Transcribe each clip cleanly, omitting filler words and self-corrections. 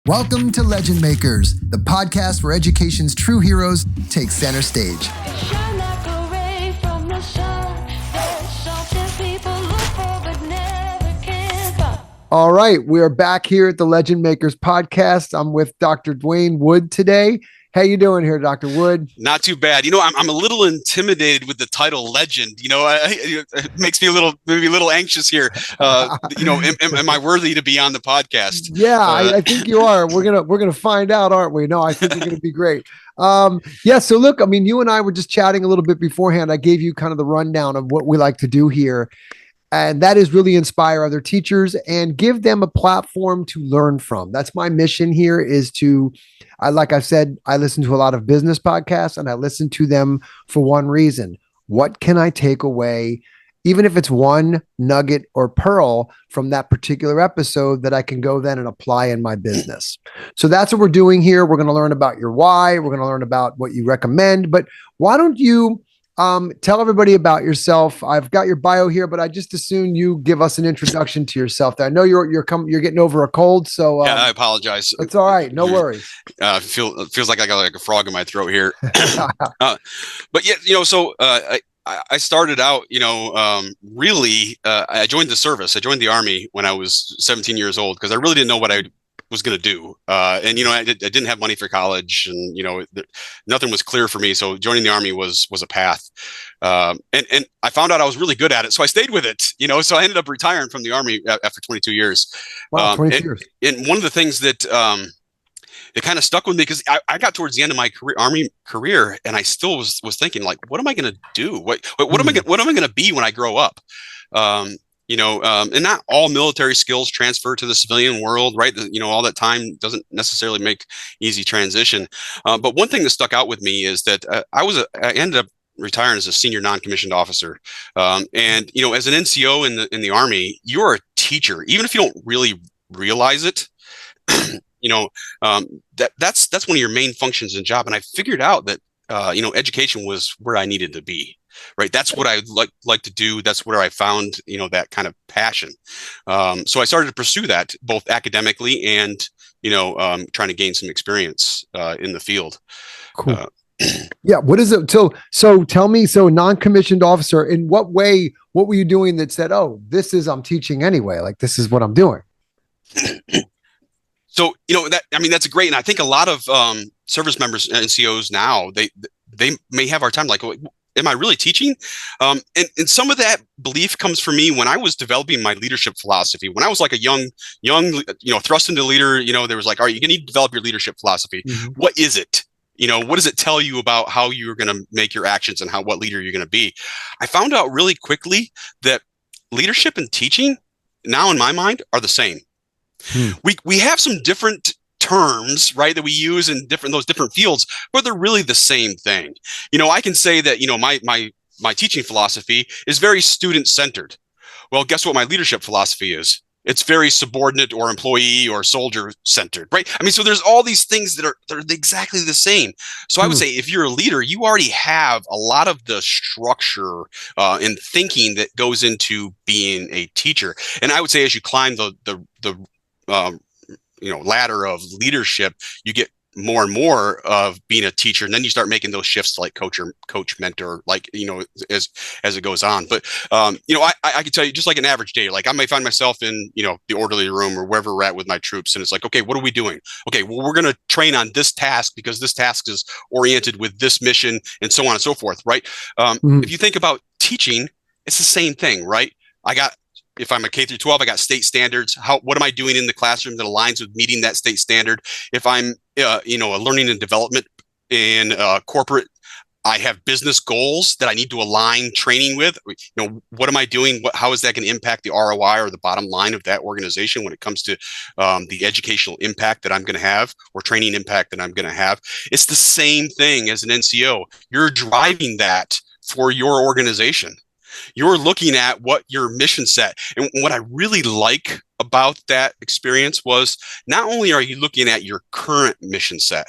Welcome to Legend Makers, the podcast where education's true heroes take center stage. Shine like a ray from the sun. There's something people look for but never can find. All right, we are back here at the Legend Makers podcast. I'm with Dr. Dwayne Wood today. How you doing here, Dr. Wood? Not too bad. I'm a little intimidated with the title legend. It makes me maybe a little anxious here. Am I worthy to be on the podcast? Yeah, I think you are. We're gonna find out, aren't we? No, I think you're gonna be great. Yeah. So look, I mean, you and I were just chatting a little bit beforehand. I gave you kind of the rundown of what we like to do here. And that is really inspire other teachers and give them a platform to learn from. That's my mission here is to, like I've said, I listen to a lot of business podcasts and I listen to them for one reason. What can I take away, even if it's one nugget or pearl from that particular episode that I can go then and apply in my business? So that's what we're doing here. We're going to learn about your why. We're going to learn about what you recommend. But why don't you tell everybody about yourself? I've got your bio here, but I just assume you give us an introduction to yourself. I know you're getting over a cold, so yeah, I apologize. It's all right, no worries. Feels like I got like a frog in my throat here. But yeah, I started out, really. I joined the service. I joined the Army when I was 17 years old because I really didn't know what I was going to do. I didn't have money for college and, nothing was clear for me. So joining the Army was a path. And I found out I was really good at it. So I stayed with it, so I ended up retiring from the Army after 22 years. Wow, 22 years. And one of the things that, it kind of stuck with me because I got towards the end of my Army career and I still was thinking like, what am I going to do? What am I going to be when I grow up? And not all military skills transfer to the civilian world, right? All that time doesn't necessarily make easy transition. But one thing that stuck out with me is that I ended up retiring as a senior non-commissioned officer. As an NCO in the Army, you're a teacher, even if you don't really realize it. That's one of your main functions and job. And I figured out that education was where I needed to be. Right. That's what I like to do. That's where I found, that kind of passion. So I started to pursue that both academically and, trying to gain some experience in the field. Cool. Yeah. What is it? So tell me, non-commissioned officer, in what way, what were you doing that said, oh, I'm teaching anyway, like this is what I'm doing? So, that's great. And I think a lot of service members, NCOs now, they may have our time like, am I really teaching? And some of that belief comes from me when I was developing my leadership philosophy. When I was like a young, thrust into leader, there was like, all right, you need to develop your leadership philosophy. Mm-hmm. What is it? What does it tell you about how you're going to make your actions and what leader you're going to be? I found out really quickly that leadership and teaching now in my mind are the same. We have some different terms, right, that we use in those different fields, but they're really the same thing. I can say that, my teaching philosophy is very student centered. Well, guess what my leadership philosophy is? It's very subordinate or employee or soldier centered, right? I mean, so there's all these things that are exactly the same. So I would say if you're a leader, you already have a lot of the structure and thinking that goes into being a teacher. And I would say as you climb the ladder of leadership, you get more and more of being a teacher, and then you start making those shifts to like coach mentor, like as it goes on. But I can tell you, just like an average day, like I may find myself in the orderly room or wherever we're at with my troops, and it's like, okay, what are we doing? Okay, well, we're going to train on this task because this task is oriented with this mission, and so on and so forth, right? If you think about teaching, it's the same thing, right? If I'm a K through 12, I got state standards. What am I doing in the classroom that aligns with meeting that state standard? If I'm, a learning and development in corporate, I have business goals that I need to align training with. What am I doing? How is that going to impact the ROI or the bottom line of that organization when it comes to the educational impact that I'm going to have or training impact that I'm going to have? It's the same thing as an NCO. You're driving that for your organization. You're looking at what your mission set. And what I really like about that experience was not only are you looking at your current mission set,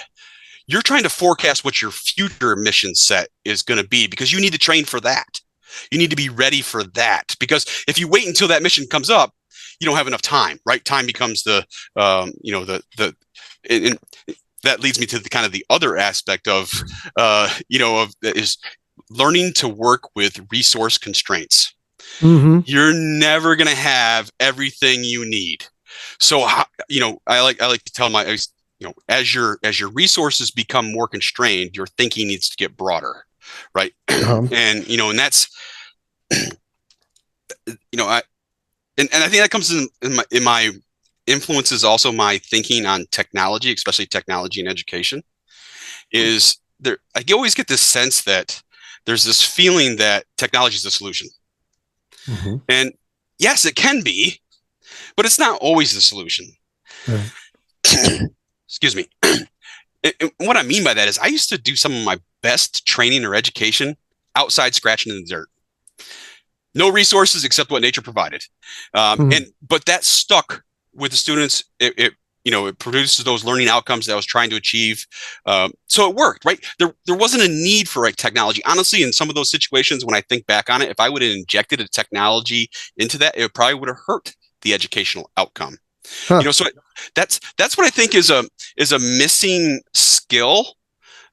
you're trying to forecast what your future mission set is going to be because you need to train for that. You need to be ready for that because if you wait until that mission comes up, you don't have enough time, right? Time becomes the, and that leads me to the kind of the other aspect of, is learning to work with resource constraints. Mm-hmm. You're never going to have everything you need. So, I like to tell as your resources become more constrained, your thinking needs to get broader, right? And that's, I think that comes in my influences also my thinking on technology, especially technology in education. Is there? I always get this sense that there's this feeling that technology is the solution, and yes, it can be, but it's not always the solution. Right. Excuse me. And what I mean by that is I used to do some of my best training or education outside scratching in the dirt. No resources except what nature provided. But that stuck with the students. It produces those learning outcomes that I was trying to achieve. So it worked, right? There wasn't a need for technology. Honestly, in some of those situations, when I think back on it, if I would have injected a technology into that, it probably would have hurt the educational outcome. So that's what I think is a missing skill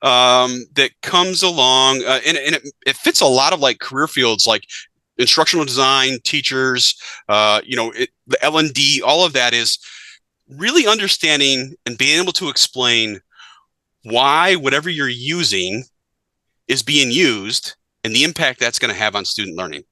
that comes along, and it fits a lot of like career fields like instructional design, teachers, the L&D. All of that is really understanding and being able to explain why whatever you're using is being used and the impact that's going to have on student learning.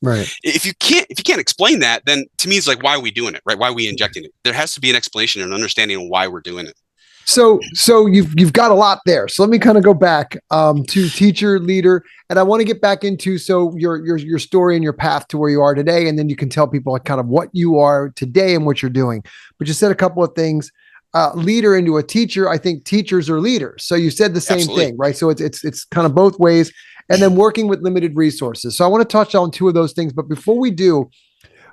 Right. If you can't explain that, then to me it's like, why are we doing it, right? Why are we injecting it? There has to be an explanation and understanding of why we're doing it. So you've got a lot there. So let me kind of go back to teacher, leader, and I want to get back into your story and your path to where you are today, and then you can tell people like kind of what you are today and what you're doing. But you said a couple of things. Leader into a teacher. I think teachers are leaders. So you said the same thing, right? So it's kind of both ways. And then working with limited resources. So I want to touch on two of those things. But before we do,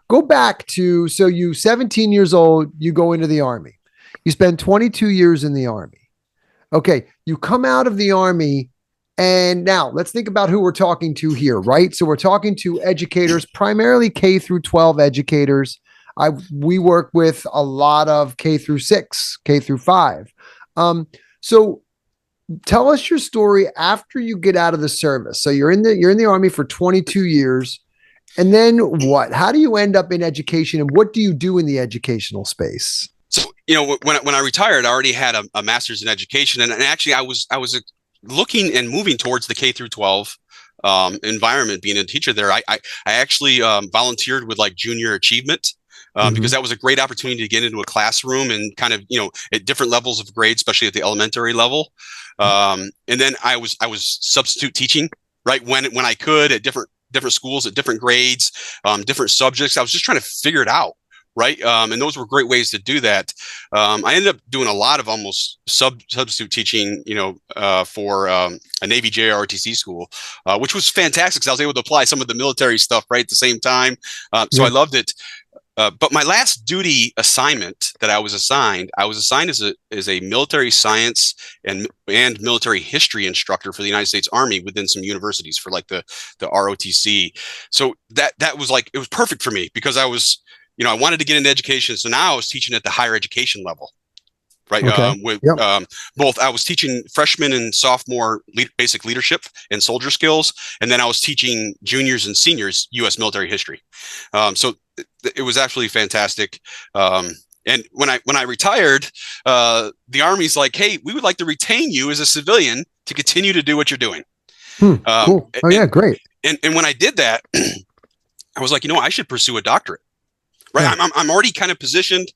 go back to, so you 17 years old, you go into the Army. You spend 22 years in the Army. Okay, you come out of the Army, and now let's think about who we're talking to here, right? So we're talking to educators, primarily K through 12 educators. We work with a lot of K through 6, K through 5. So tell us your story after you get out of the service. So you're in the Army for 22 years. And then what? How do you end up in education, and what do you do in the educational space? So, when I retired, I already had a master's in education, and actually I was looking and moving towards the K through 12 environment. Being a teacher there, I actually volunteered with like junior achievement. Because that was a great opportunity to get into a classroom and kind of, at different levels of grade, especially at the elementary level. And then I was substitute teaching, right, when I could, at different schools, at different grades, different subjects. I was just trying to figure it out, right? And those were great ways to do that. I ended up doing a lot of almost substitute teaching, for a Navy JROTC school, which was fantastic because I was able to apply some of the military stuff right at the same time. So I loved it. But my last duty assignment that I was assigned as a military science and military history instructor for the United States Army within some universities for like the ROTC. So that was like, it was perfect for me because I was, I wanted to get into education. So now I was teaching at the higher education level. Right. Okay. Both, I was teaching freshman and sophomore basic leadership and soldier skills. And then I was teaching juniors and seniors U.S. military history. So it was actually fantastic. And when I retired, the Army's like, hey, we would like to retain you as a civilian to continue to do what you're doing. Cool. Oh, yeah, great. And when I did that, I was like, I should pursue a doctorate. Right. Yeah. I'm already kind of positioned.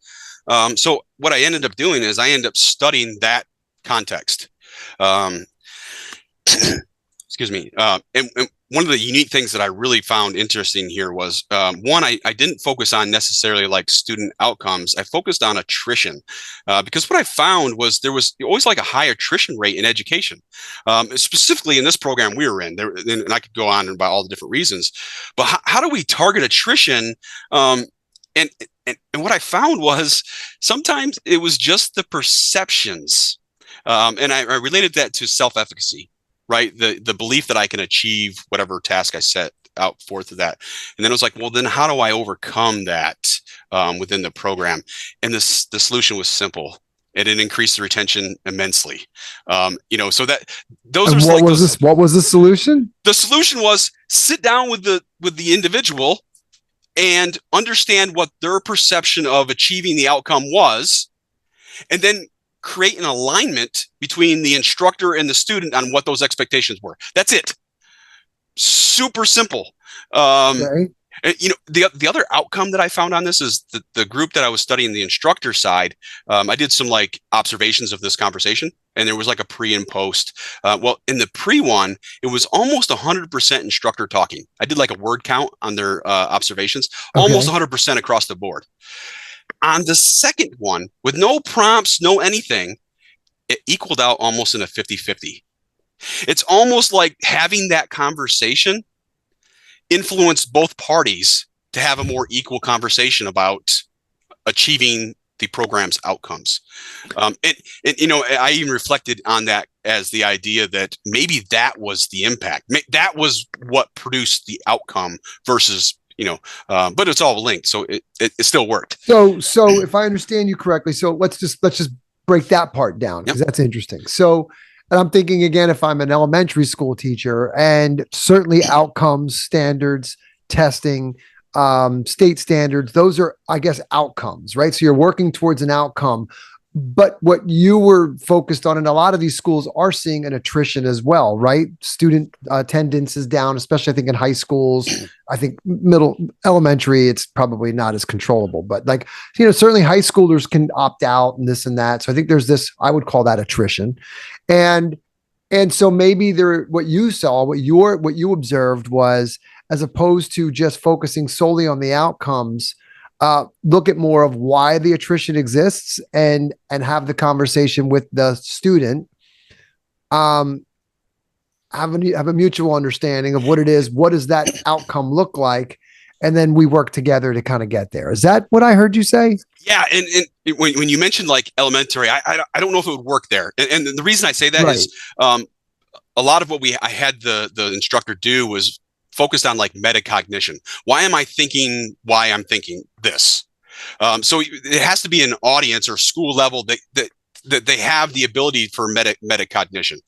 So what I ended up doing is I ended up studying that context. Excuse me. And one of the unique things that I really found interesting here was, one, I didn't focus on necessarily like student outcomes. I focused on attrition, because what I found was there was always like a high attrition rate in education, specifically in this program we were in there. And I could go on about all the different reasons, but how do we target attrition? And what I found was sometimes it was just the perceptions. And I related that to self-efficacy, right? The belief that I can achieve whatever task I set out forth of that. And then I was like, well, then how do I overcome that within the program? And the solution was simple. And it increased the retention immensely. So that those And are what like was those, this? What was the solution? the solution was sit down with the individual and understand what their perception of achieving the outcome was, and then create an alignment between the instructor and the student on what those expectations were. That's it. Super simple. Okay. The other outcome that I found on this is the group that I was studying, the instructor side. I did some like observations of this conversation, and there was like a pre and post. Well, in the pre one, it was almost 100% instructor talking. I did like a word count on their observations, almost 100% across the board. On the second one, with no prompts, no anything, it equaled out almost in a 50-50. It's almost like having that conversation influenced both parties to have a more equal conversation about achieving the program's outcomes. And I even reflected on that as the idea that maybe that was the impact. That was what produced the outcome versus, but it's all linked. So it still worked. So if I understand you correctly, so let's just break that part down, because that's interesting. So, and I'm thinking again, if I'm an elementary school teacher, and certainly outcomes, standards, testing, state standards, those are, I guess, outcomes, right? So you're working towards an outcome. But what you were focused on, and a lot of these schools are seeing an attrition as well, right? Student attendance is down, especially I think in high schools. I think elementary, it's probably not as controllable, but like, certainly high schoolers can opt out and this and that. So I think there's this, I would call that attrition. And so maybe what you saw, what you observed was, as opposed to just focusing solely on the outcomes, look at more of why the attrition exists and have the conversation with the student. Have a mutual understanding of what it is. What does that outcome look like? And then we work together to kind of get there. Is that what I heard you say? Yeah. And when you mentioned like elementary, I don't know if it would work there. And the reason I say that is a lot of what I had the instructor do was focused on like metacognition. Why am I thinking why I'm thinking this? So it has to be an audience or school level that they have the ability for metacognition.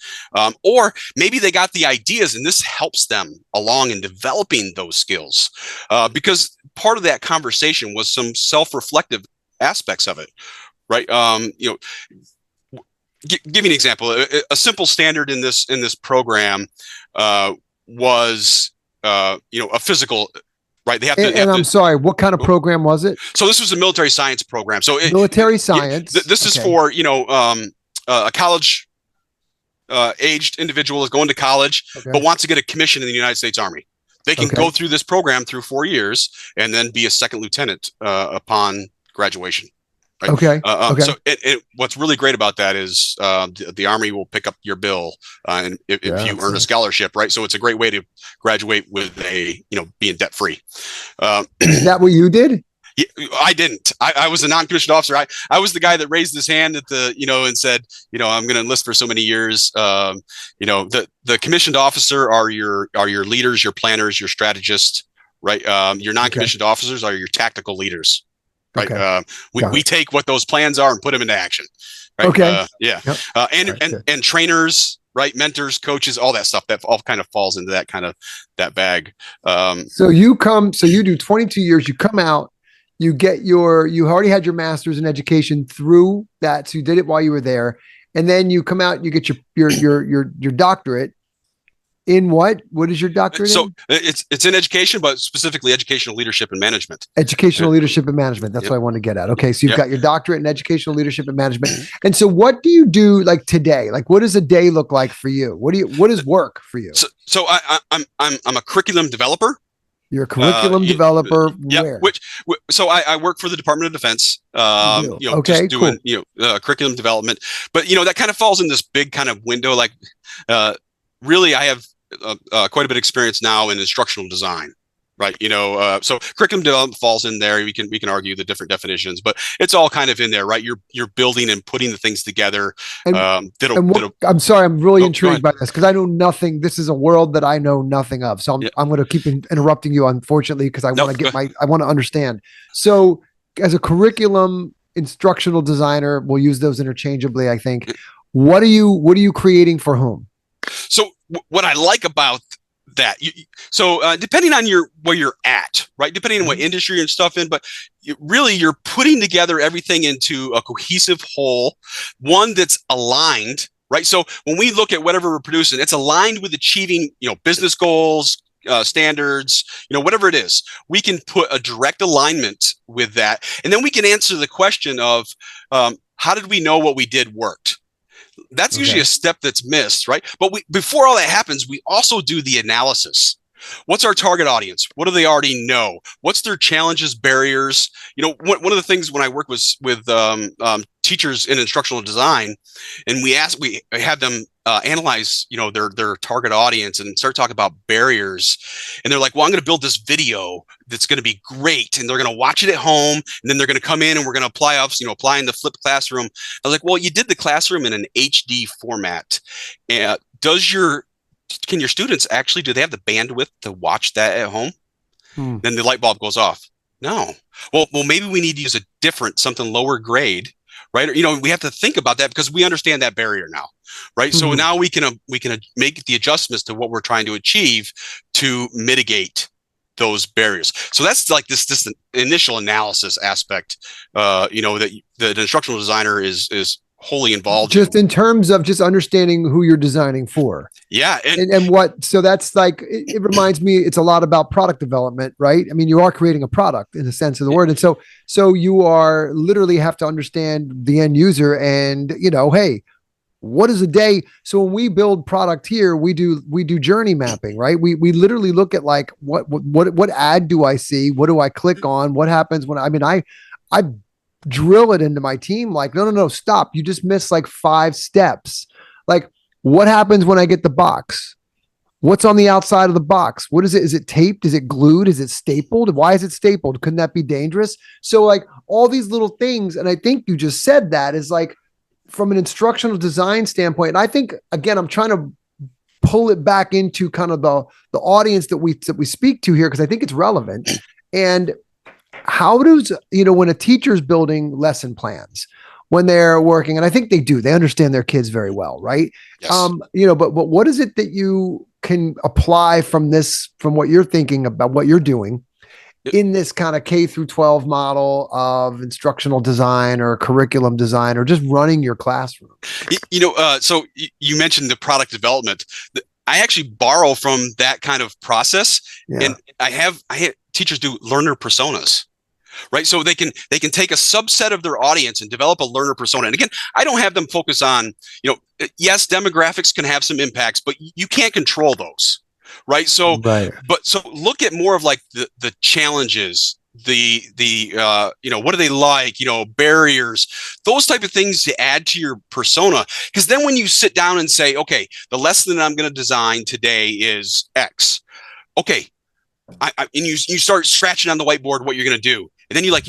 Or maybe they got the ideas and this helps them along in developing those skills. Because part of that conversation was some self-reflective aspects of it, right? Give me an example. A simple standard in this program was a physical, right? They have to. I'm sorry, what kind of program was it? So this was a military science program. So military science. This is for a college aged individual is going to college but wants to get a commission in the United States Army. They can go through this program through 4 years and then be a second lieutenant upon graduation. Right? So what's really great about that is the Army will pick up your bill and if you earn a scholarship, right? So it's a great way to graduate with being debt free. Is that what you did? Yeah, I didn't. I was a non-commissioned officer. I was the guy that raised his hand at and said, I'm going to enlist for so many years. The commissioned officer are your leaders, your planners, your strategists, right? Your non-commissioned officers are your tactical leaders. Right. We take what those plans are and put them into action. Right. Okay. And trainers, right? Mentors, coaches, all that stuff that all kind of falls into that bag. So you do 22 years, you come out, you already had your master's in education through that. So you did it while you were there. And then you come out, you get your doctorate. In what? What is your doctorate So in? It's in education, but specifically educational leadership and management. Educational leadership and management. That's what I want to get at. Okay. So you've got your doctorate in educational leadership and management. And so what do you do like today? Like what does a day look like for you? What is work for you? So I'm a curriculum developer. You're a curriculum developer. Yeah. So I work for the Department of Defense. Just doing, curriculum development, but that kind of falls in this big kind of window. Like, really, I have quite a bit of experience now in instructional design, right? So curriculum development falls in there. We can argue the different definitions, but it's all kind of in there, right? You're building and putting the things together. And That'll I'm sorry, I'm really go intrigued ahead. by this because I know nothing. This is a world that I know nothing of. So Yeah. I'm going to keep interrupting you, unfortunately, because I No, want to I want to understand. So, as a curriculum instructional designer, we'll use those interchangeably, I think. What are you creating for whom? So what I like about that, depending on where you're at, right? Depending on what industry and stuff in, but you're putting together everything into a cohesive whole, one that's aligned, right? So when we look at whatever we're producing, it's aligned with achieving, business goals, standards, whatever it is. We can put a direct alignment with that, and then we can answer the question of how did we know what we did worked? That's usually a step that's missed, right? But before all that happens, we also do the analysis. What's our target audience? What do they already know? What's their challenges, barriers? One of the things when I work with teachers in instructional design, and we have them analyze, their target audience and start talking about barriers. And they're like, well, I'm going to build this video that's going to be great. And they're going to watch it at home. And then they're going to come in and we're going to apply in the flipped classroom. I was like, well, you did the classroom in an HD format. Can your students do they have the bandwidth to watch that at home? Then the light bulb goes off. No. Well, maybe we need to use something lower grade, right? We have to think about that because we understand that barrier now, right? So now we can make the adjustments to what we're trying to achieve to mitigate those barriers. So that's like this initial analysis aspect, that the instructional designer is wholly involved just in terms of just understanding who you're designing for. Yeah. And what, so that's like, it reminds me, it's a lot about product development, right? I mean, you are creating a product in the sense of the word. And so you are literally have to understand the end user and, hey, what is a day? So when we build product here, we do journey mapping, right? We literally look at like, what ad do I see? What do I click on? What happens when, I drill it into my team like, no, stop. You just missed like 5 steps. Like, what happens when I get the box? What's on the outside of the box? What is it? Is it taped? Is it glued? Is it stapled? Why is it stapled? Couldn't that be dangerous? So like all these little things. And I think you just said that is like from an instructional design standpoint. And I think, again, I'm trying to pull it back into kind of the audience that we speak to here, because I think it's relevant. And how does, when a teacher's building lesson plans, when they're working, and I think they understand their kids very well, right? Yes. But what is it that you can apply from what you're thinking about what you're doing in this kind of K through 12 model of instructional design or curriculum design or just running your classroom? So you mentioned the product development. I actually borrow from that kind of process. Yeah. And I have teachers do learner personas. Right. So they can take a subset of their audience and develop a learner persona. And again, I don't have them focus on, yes, demographics can have some impacts, but you can't control those. Right. So, so look at more of like the challenges, what do they like, barriers, those type of things to add to your persona. Because then when you sit down and say, okay, the lesson that I'm going to design today is X. Okay. And you start scratching on the whiteboard what you're going to do. And then you're like,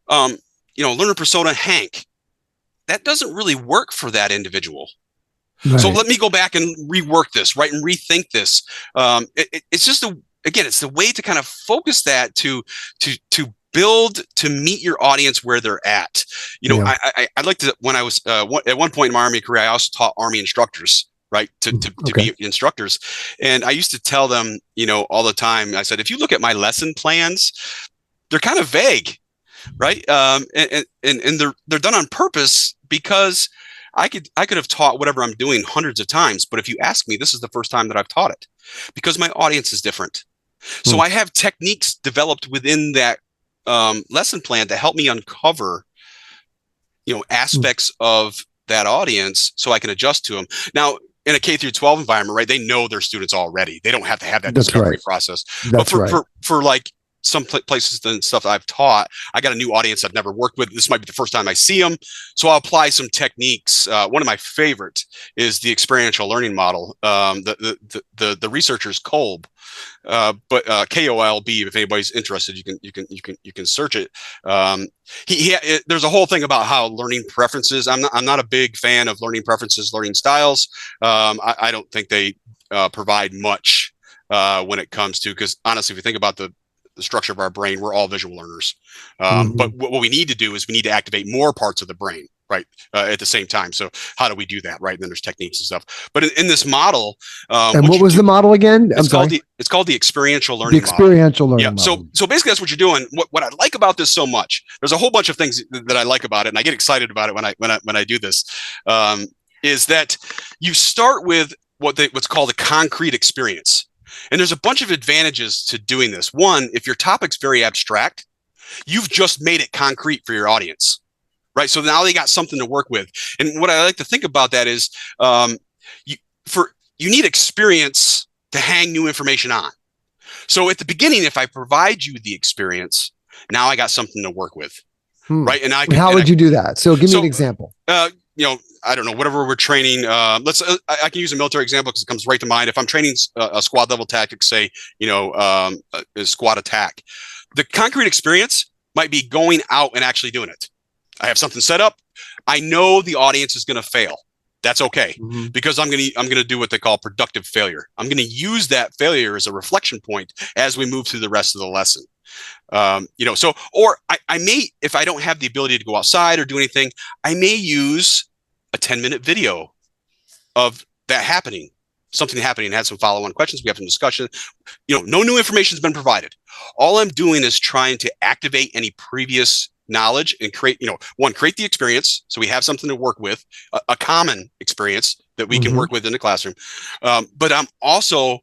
learner persona, Hank, that doesn't really work for that individual. Right. So let me go back and rework this, right? And rethink this. It's just it's the way to kind of focus that to build to meet your audience where they're at. I'd like to, when I was at one point in my Army career, I also taught Army instructors. Right. To be instructors. And I used to tell them, all the time, I said, if you look at my lesson plans, they're kind of vague. Right. And they're done on purpose because I could have taught whatever I'm doing hundreds of times. But if you ask me, this is the first time that I've taught it because my audience is different. So I have techniques developed within that lesson plan to help me uncover, aspects of that audience so I can adjust to them. Now, in a K through 12 environment, right, they know their students already. They don't have to have that discovery process. That's but for like some places and stuff I've taught, I got a new audience I've never worked with. This might be the first time I see them. So I'll apply some techniques. One of my favorite is the experiential learning model. The researcher's Kolb, but KOLB. If anybody's interested, you can search it. There's a whole thing about how learning preferences. I'm not a big fan of learning preferences, learning styles. I don't think they provide much when it comes to, because honestly, if you think about the structure of our brain, we're all visual learners. But what we need to do is we need to activate more parts of the brain, right, at the same time. So how do we do that, right? And then there's techniques and stuff. But in this model, and what was the model again? It's called the experiential learning. The experiential learning. Yeah. Model. So basically, that's what you're doing. What I like about this so much, there's a whole bunch of things that I like about it, and I get excited about it when I do this. Is that you start with what's called a concrete experience. And there's a bunch of advantages to doing this. One, if your topic's very abstract, you've just made it concrete for your audience, right? So now they got something to work with. And what I like to think about that is you need experience to hang new information on. So at the beginning, if I provide you the experience, now I got something to work with, right? And how would you do that? So give me an example. I don't know, whatever we're training. I can use a military example because it comes right to mind. If I'm training a squad level tactic, say, a squad attack, the concrete experience might be going out and actually doing it. I have something set up. I know the audience is going to fail. That's okay, because I'm going to do what they call productive failure. I'm going to use that failure as a reflection point as we move through the rest of the lesson. Or I may, if I don't have the ability to go outside or do anything, I may use a 10-minute video of that happening, something happening, and had some follow-on questions. We have some discussion. No new information has been provided. All I'm doing is trying to activate any previous knowledge and create the experience. So we have something to work with, a common experience that we can work with in the classroom. But I'm also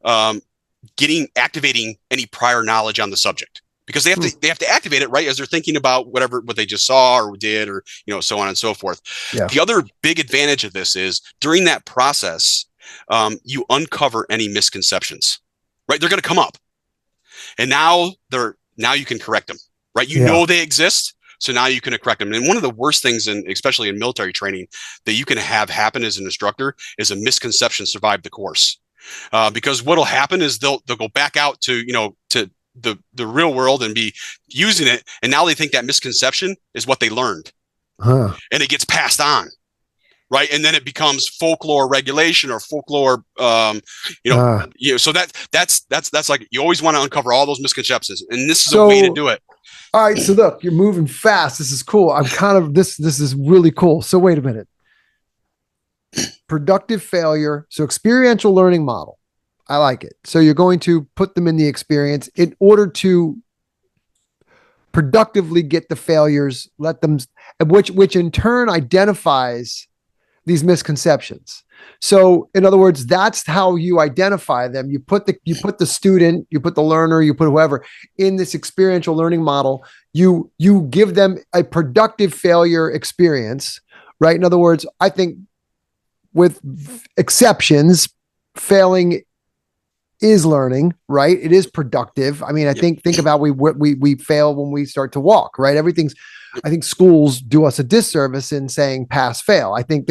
activating any prior knowledge on the subject, because they have to activate it, right, as they're thinking about what they just saw or did, or so on and so forth. Yeah. The other big advantage of this is during that process, you uncover any misconceptions, right? They're going to come up, and now you can correct them, right? You know they exist, so now you can correct them. And one of the worst things, especially in military training, that you can have happen as an instructor is a misconception survive the course, because what'll happen is they'll go back out to the real world and be using it, and now they think that misconception is what they learned, and it gets passed on, right? And then it becomes folklore regulation or folklore, so that's like, you always want to uncover all those misconceptions, and this is a way to do it. All right, so look, you're moving fast. This is cool. This is really cool. So wait a minute. Productive failure. So experiential learning model. I like it. So you're going to put them in the experience in order to productively get the failures, let them, which in turn identifies these misconceptions. So in other words, that's how you identify them. You put the student, you put the learner, you put whoever in this experiential learning model. You give them a productive failure experience, right? In other words, I think with exceptions, failing is learning, right? It is productive. I mean, I think about we fail when we start to walk, right? I think schools do us a disservice in saying pass, fail. I think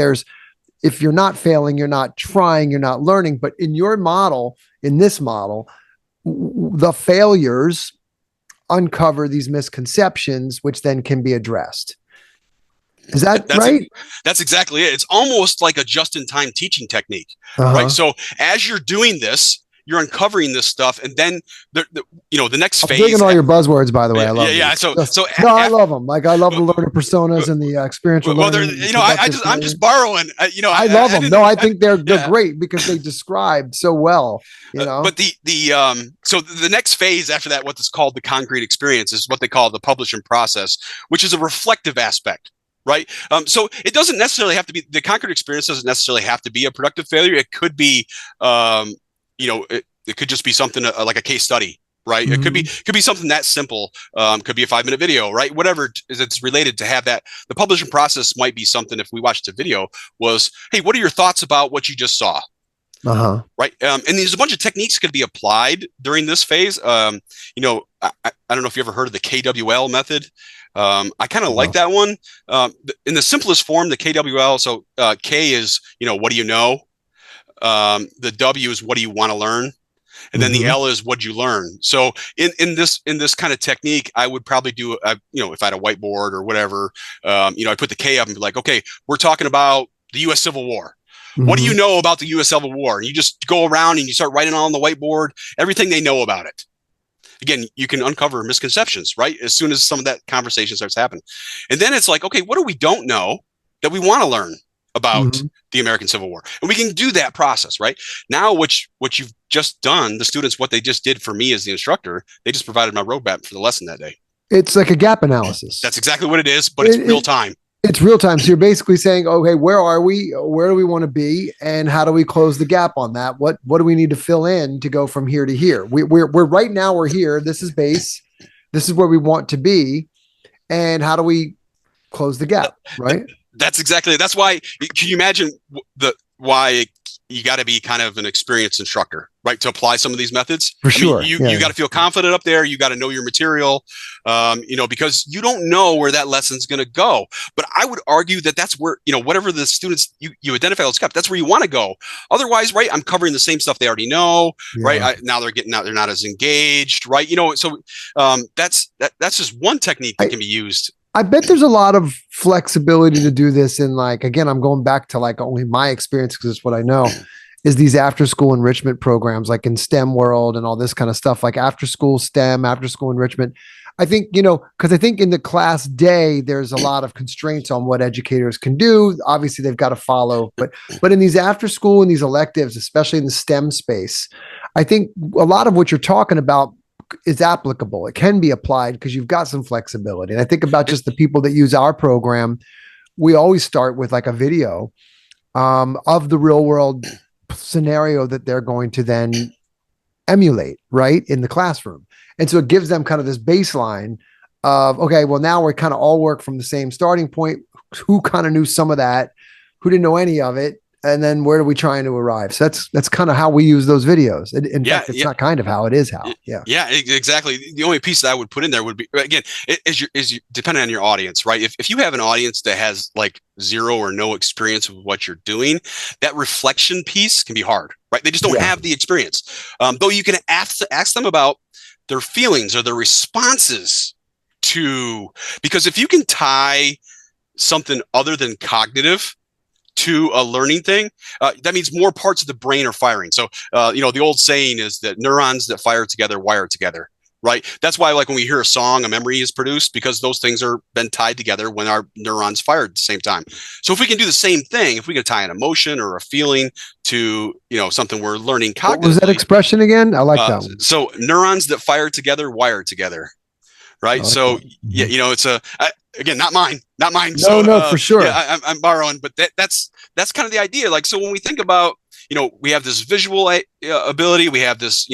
if you're not failing, you're not trying, you're not learning. But in this model, the failures uncover these misconceptions, which then can be addressed. Is that's right? That's exactly it. It's almost like a just-in-time teaching technique, right? So as you're doing this, you're uncovering this stuff, and then the next phase. I'm digging all your buzzwords, by the way. I love I love them. Like I love the learner personas and the experiential learning. I'm just borrowing. I love them. No, I think they're great because they described so well. But so the next phase after that, what is called the concrete experience, is what they call the publishing process, which is a reflective aspect. Right. So it doesn't necessarily have to be, the concrete experience doesn't necessarily have to be a productive failure. It could be, it could just be something like a case study, right? It could be something that simple. Could be a 5-minute video, right? Whatever it's related to have that. The publishing process might be something, if we watched the video, was, hey, what are your thoughts about what you just saw? Uh-huh. Right. And there's a bunch of techniques could be applied during this phase. I don't know if you ever heard of the KWL method. I kind of like that one. In the simplest form, the KWL. So K is, what do you know? The W is what do you want to learn? And then the L is what'd you learn? So in this kind of technique, I would probably do, if I had a whiteboard or whatever, I put the K up and be like, okay, we're talking about the U.S. Civil War. What do you know about the U.S. Civil War? And you just go around and you start writing on the whiteboard everything they know about it. Again, you can uncover misconceptions, right? As soon as some of that conversation starts happening. And then it's like, okay, what do we don't know that we want to learn about the American Civil War? And we can do that process, right? Now, what you've just done, the students, what they just did for me as the instructor, they just provided my roadmap for the lesson that day. It's like a gap analysis. That's exactly what it is, but it's real time. It's real time. So you're basically saying, okay, where are we? Where do we want to be? And how do we close the gap on that? What do we need to fill in to go from here to here? We're right now we're here. This is base. This is where we want to be. And how do we close the gap? Right. That's why, can you imagine why you got to be kind of an experienced instructor, right? To apply some of these methods. For sure. You got to feel confident up there. You got to know your material, because you don't know where that lesson's going to go. But I would argue that that's where, whatever the students you identify as gap, that's where you want to go. Otherwise, right, I'm covering the same stuff they already know, right? Now they're getting out, they're not as engaged, right? So that's just one technique that can be used. I bet there's a lot of flexibility to do this in, like, again, I'm going back to like only my experience because it's what I know, is these after school enrichment programs, like in STEM world and all this kind of stuff, like after school STEM, after school enrichment. I think, because I think in the class day, there's a lot of constraints on what educators can do. Obviously they've got to follow, but in these after school and these electives, especially in the STEM space, I think a lot of what you're talking about is applicable. It can be applied because you've got some flexibility. And I think about just the people that use our program. We always start with like a video of the real world scenario that they're going to then emulate, right, in the classroom. And so it gives them kind of this baseline of, okay, well, now we're kind of all work from the same starting point. Who kind of knew some of that? Who didn't know any of it? And then where are we trying to arrive? So that's kind of how we use those videos. In fact, it's not kind of how, it is how. Yeah, exactly. The only piece that I would put in there would be, again, is depending on your audience, right? If you have an audience that has like zero or no experience with what you're doing, that reflection piece can be hard, right? They just don't have the experience. Though you can ask them about their feelings or their responses to, because if you can tie something other than cognitive to a learning thing, that means more parts of the brain are firing. So, the old saying is that neurons that fire together wire together, right? That's why, like when we hear a song, a memory is produced because those things are been tied together when our neurons fired at the same time. So if we can do the same thing, if we can tie an emotion or a feeling to, something we're learning cognitively. What was that expression again? I like that one. So neurons that fire together wire together. Right. So, it's again, not mine. No, for sure. Yeah, I'm borrowing, but that's kind of the idea. Like, so when we think about, we have this visual ability, we have this,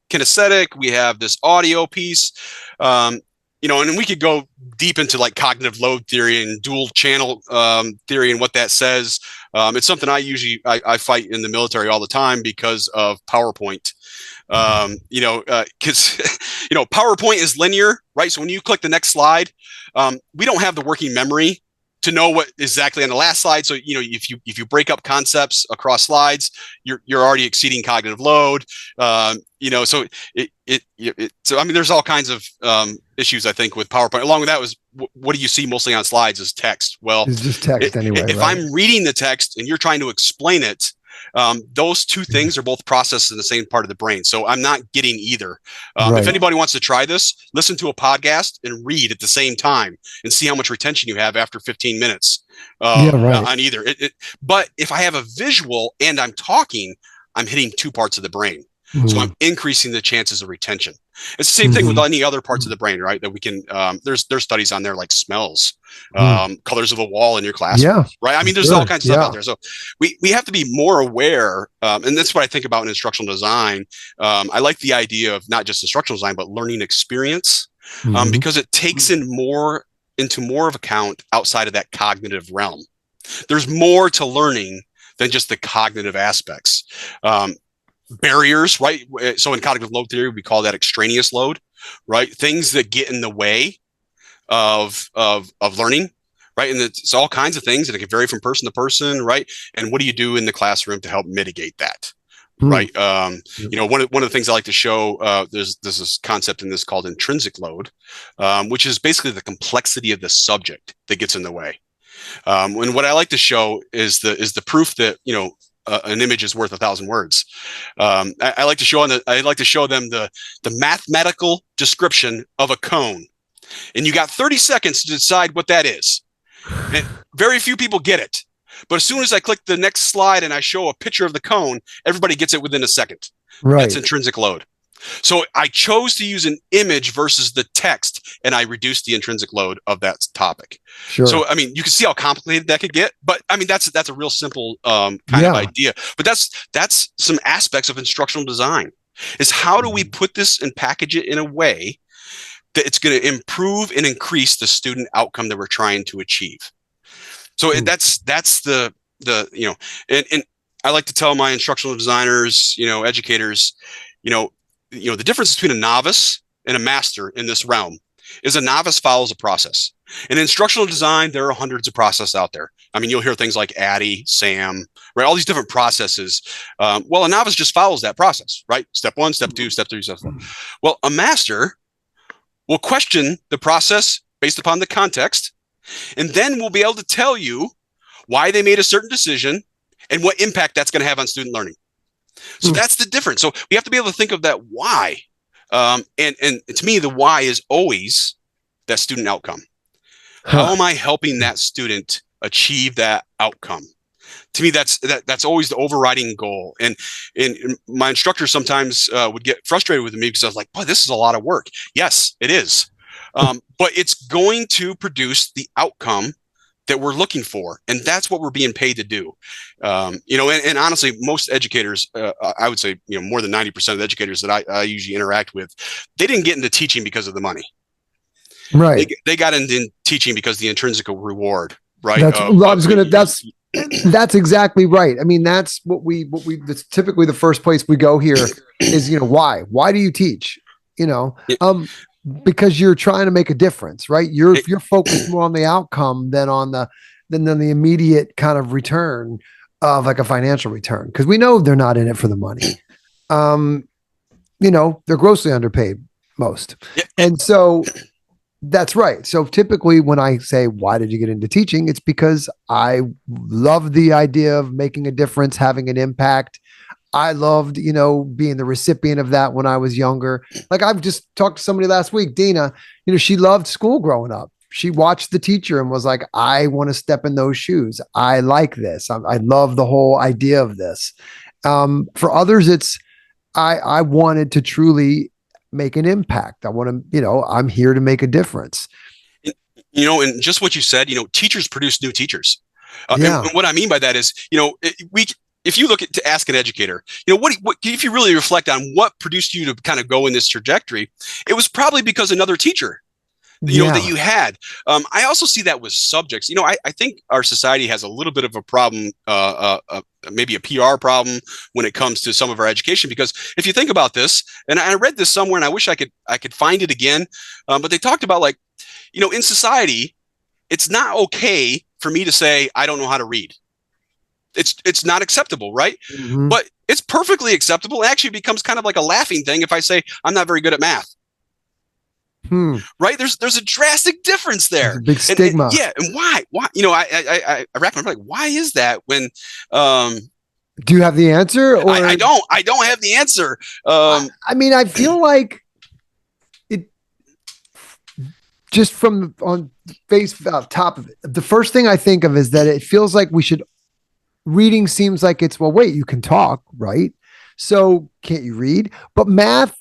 kinesthetic, we have this audio piece, and we could go deep into like cognitive load theory and dual channel theory and what that says. It's something I fight in the military all the time because of PowerPoint. Because PowerPoint is linear, right? So when you click the next slide, we don't have the working memory to know what exactly on the last slide. So if you break up concepts across slides, you're already exceeding cognitive load. So so I mean, there's all kinds of issues I think with PowerPoint. Along with that was what do you see mostly on slides is text. Well, it's just text anyway. If I'm reading the text and you're trying to explain it, those two things are both processed in the same part of the brain. So I'm not getting either. If anybody wants to try this, listen to a podcast and read at the same time and see how much retention you have after 15 minutes on either. But if I have a visual and I'm talking, I'm hitting two parts of the brain. So I'm increasing the chances of retention. It's the same thing with any other parts of the brain, right? That we can, there's studies on there like smells, colors of the wall in your classroom, right? I mean, there's all kinds of stuff out there. So we have to be more aware. And that's what I think about in instructional design. I like the idea of not just instructional design, but learning experience, because it takes into more of account outside of that cognitive realm. There's more to learning than just the cognitive aspects. Barriers, right? So in cognitive load theory, we call that extraneous load, right? Things that get in the way of learning, right? And it's all kinds of things, and it can vary from person to person, right? And what do you do in the classroom to help mitigate that? Right. One of the things I like to show, there's this concept in this called intrinsic load, which is basically the complexity of the subject that gets in the way. And what I like to show is the proof that, an image is worth 1,000 words. I like to show them the mathematical description of a cone, and you got 30 seconds to decide what that is. And very few people get it. But as soon as I click the next slide and I show a picture of the cone, everybody gets it within a second. Right. That's intrinsic load. So I chose to use an image versus the text, and I reduced the intrinsic load of that topic. Sure. So, you can see how complicated that could get, but that's a real simple kind of idea. But that's some aspects of instructional design, is how do we put this and package it in a way that it's going to improve and increase the student outcome that we're trying to achieve. So that's the and I like to tell my instructional designers, educators, the difference between a novice and a master in this realm is a novice follows a process. In instructional design, there are hundreds of processes out there. You'll hear things like ADDIE, SAM, right? All these different processes. Well, a novice just follows that process, right? Step 1, step 2, step 3, step 4. Well, a master will question the process based upon the context, and then we'll be able to tell you why they made a certain decision and what impact that's going to have on student learning. So that's the difference. So we have to be able to think of that why. And to me, the why is always that student outcome. How am I helping that student achieve that outcome? To me, that's always the overriding goal. And my instructors sometimes would get frustrated with me because I was like, boy, this is a lot of work. Yes, it is. But it's going to produce the outcome that we're looking for. And that's what we're being paid to do. And honestly, most educators, I would say, more than 90% of the educators that I usually interact with, they didn't get into teaching because of the money. Right. They got into teaching because of the intrinsic reward. Right. That's exactly right. That's that's typically the first place we go here is, why do you teach? Because you're trying to make a difference, right? You're focused more on the outcome than on the immediate kind of return of like a financial return. Cause we know they're not in it for the money. They're grossly underpaid most. And so that's right. So typically when I say, why did you get into teaching? It's because I love the idea of making a difference, having an impact. I loved, being the recipient of that when I was younger. Like I've just talked to somebody last week, Dina, she loved school growing up. She watched the teacher and was like, I want to step in those shoes. I like this. I love the whole idea of this. For others, it's, I wanted to truly make an impact. I want to, I'm here to make a difference. And just what you said, teachers produce new teachers. And what I mean by that is, if you look to ask an educator, what if you really reflect on what produced you to kind of go in this trajectory, it was probably because another teacher, that you had. I also see that with subjects. I think our society has a little bit of a problem, maybe a PR problem when it comes to some of our education, because if you think about this, and I read this somewhere and I wish I could find it again, but they talked about in society, it's not okay for me to say, I don't know how to read. It's not acceptable, right? Mm-hmm. But it's perfectly acceptable. It actually becomes kind of like a laughing thing if I say I'm not very good at math. Right? There's a drastic difference there. There's a big stigma. And why? I rack my brain, like, why is that? When do you have the answer? Or I don't have the answer. I feel like it just from on face top of it. The first thing I think of is that it feels like reading seems like it's, well, wait, you can talk, right? So can't you read? But math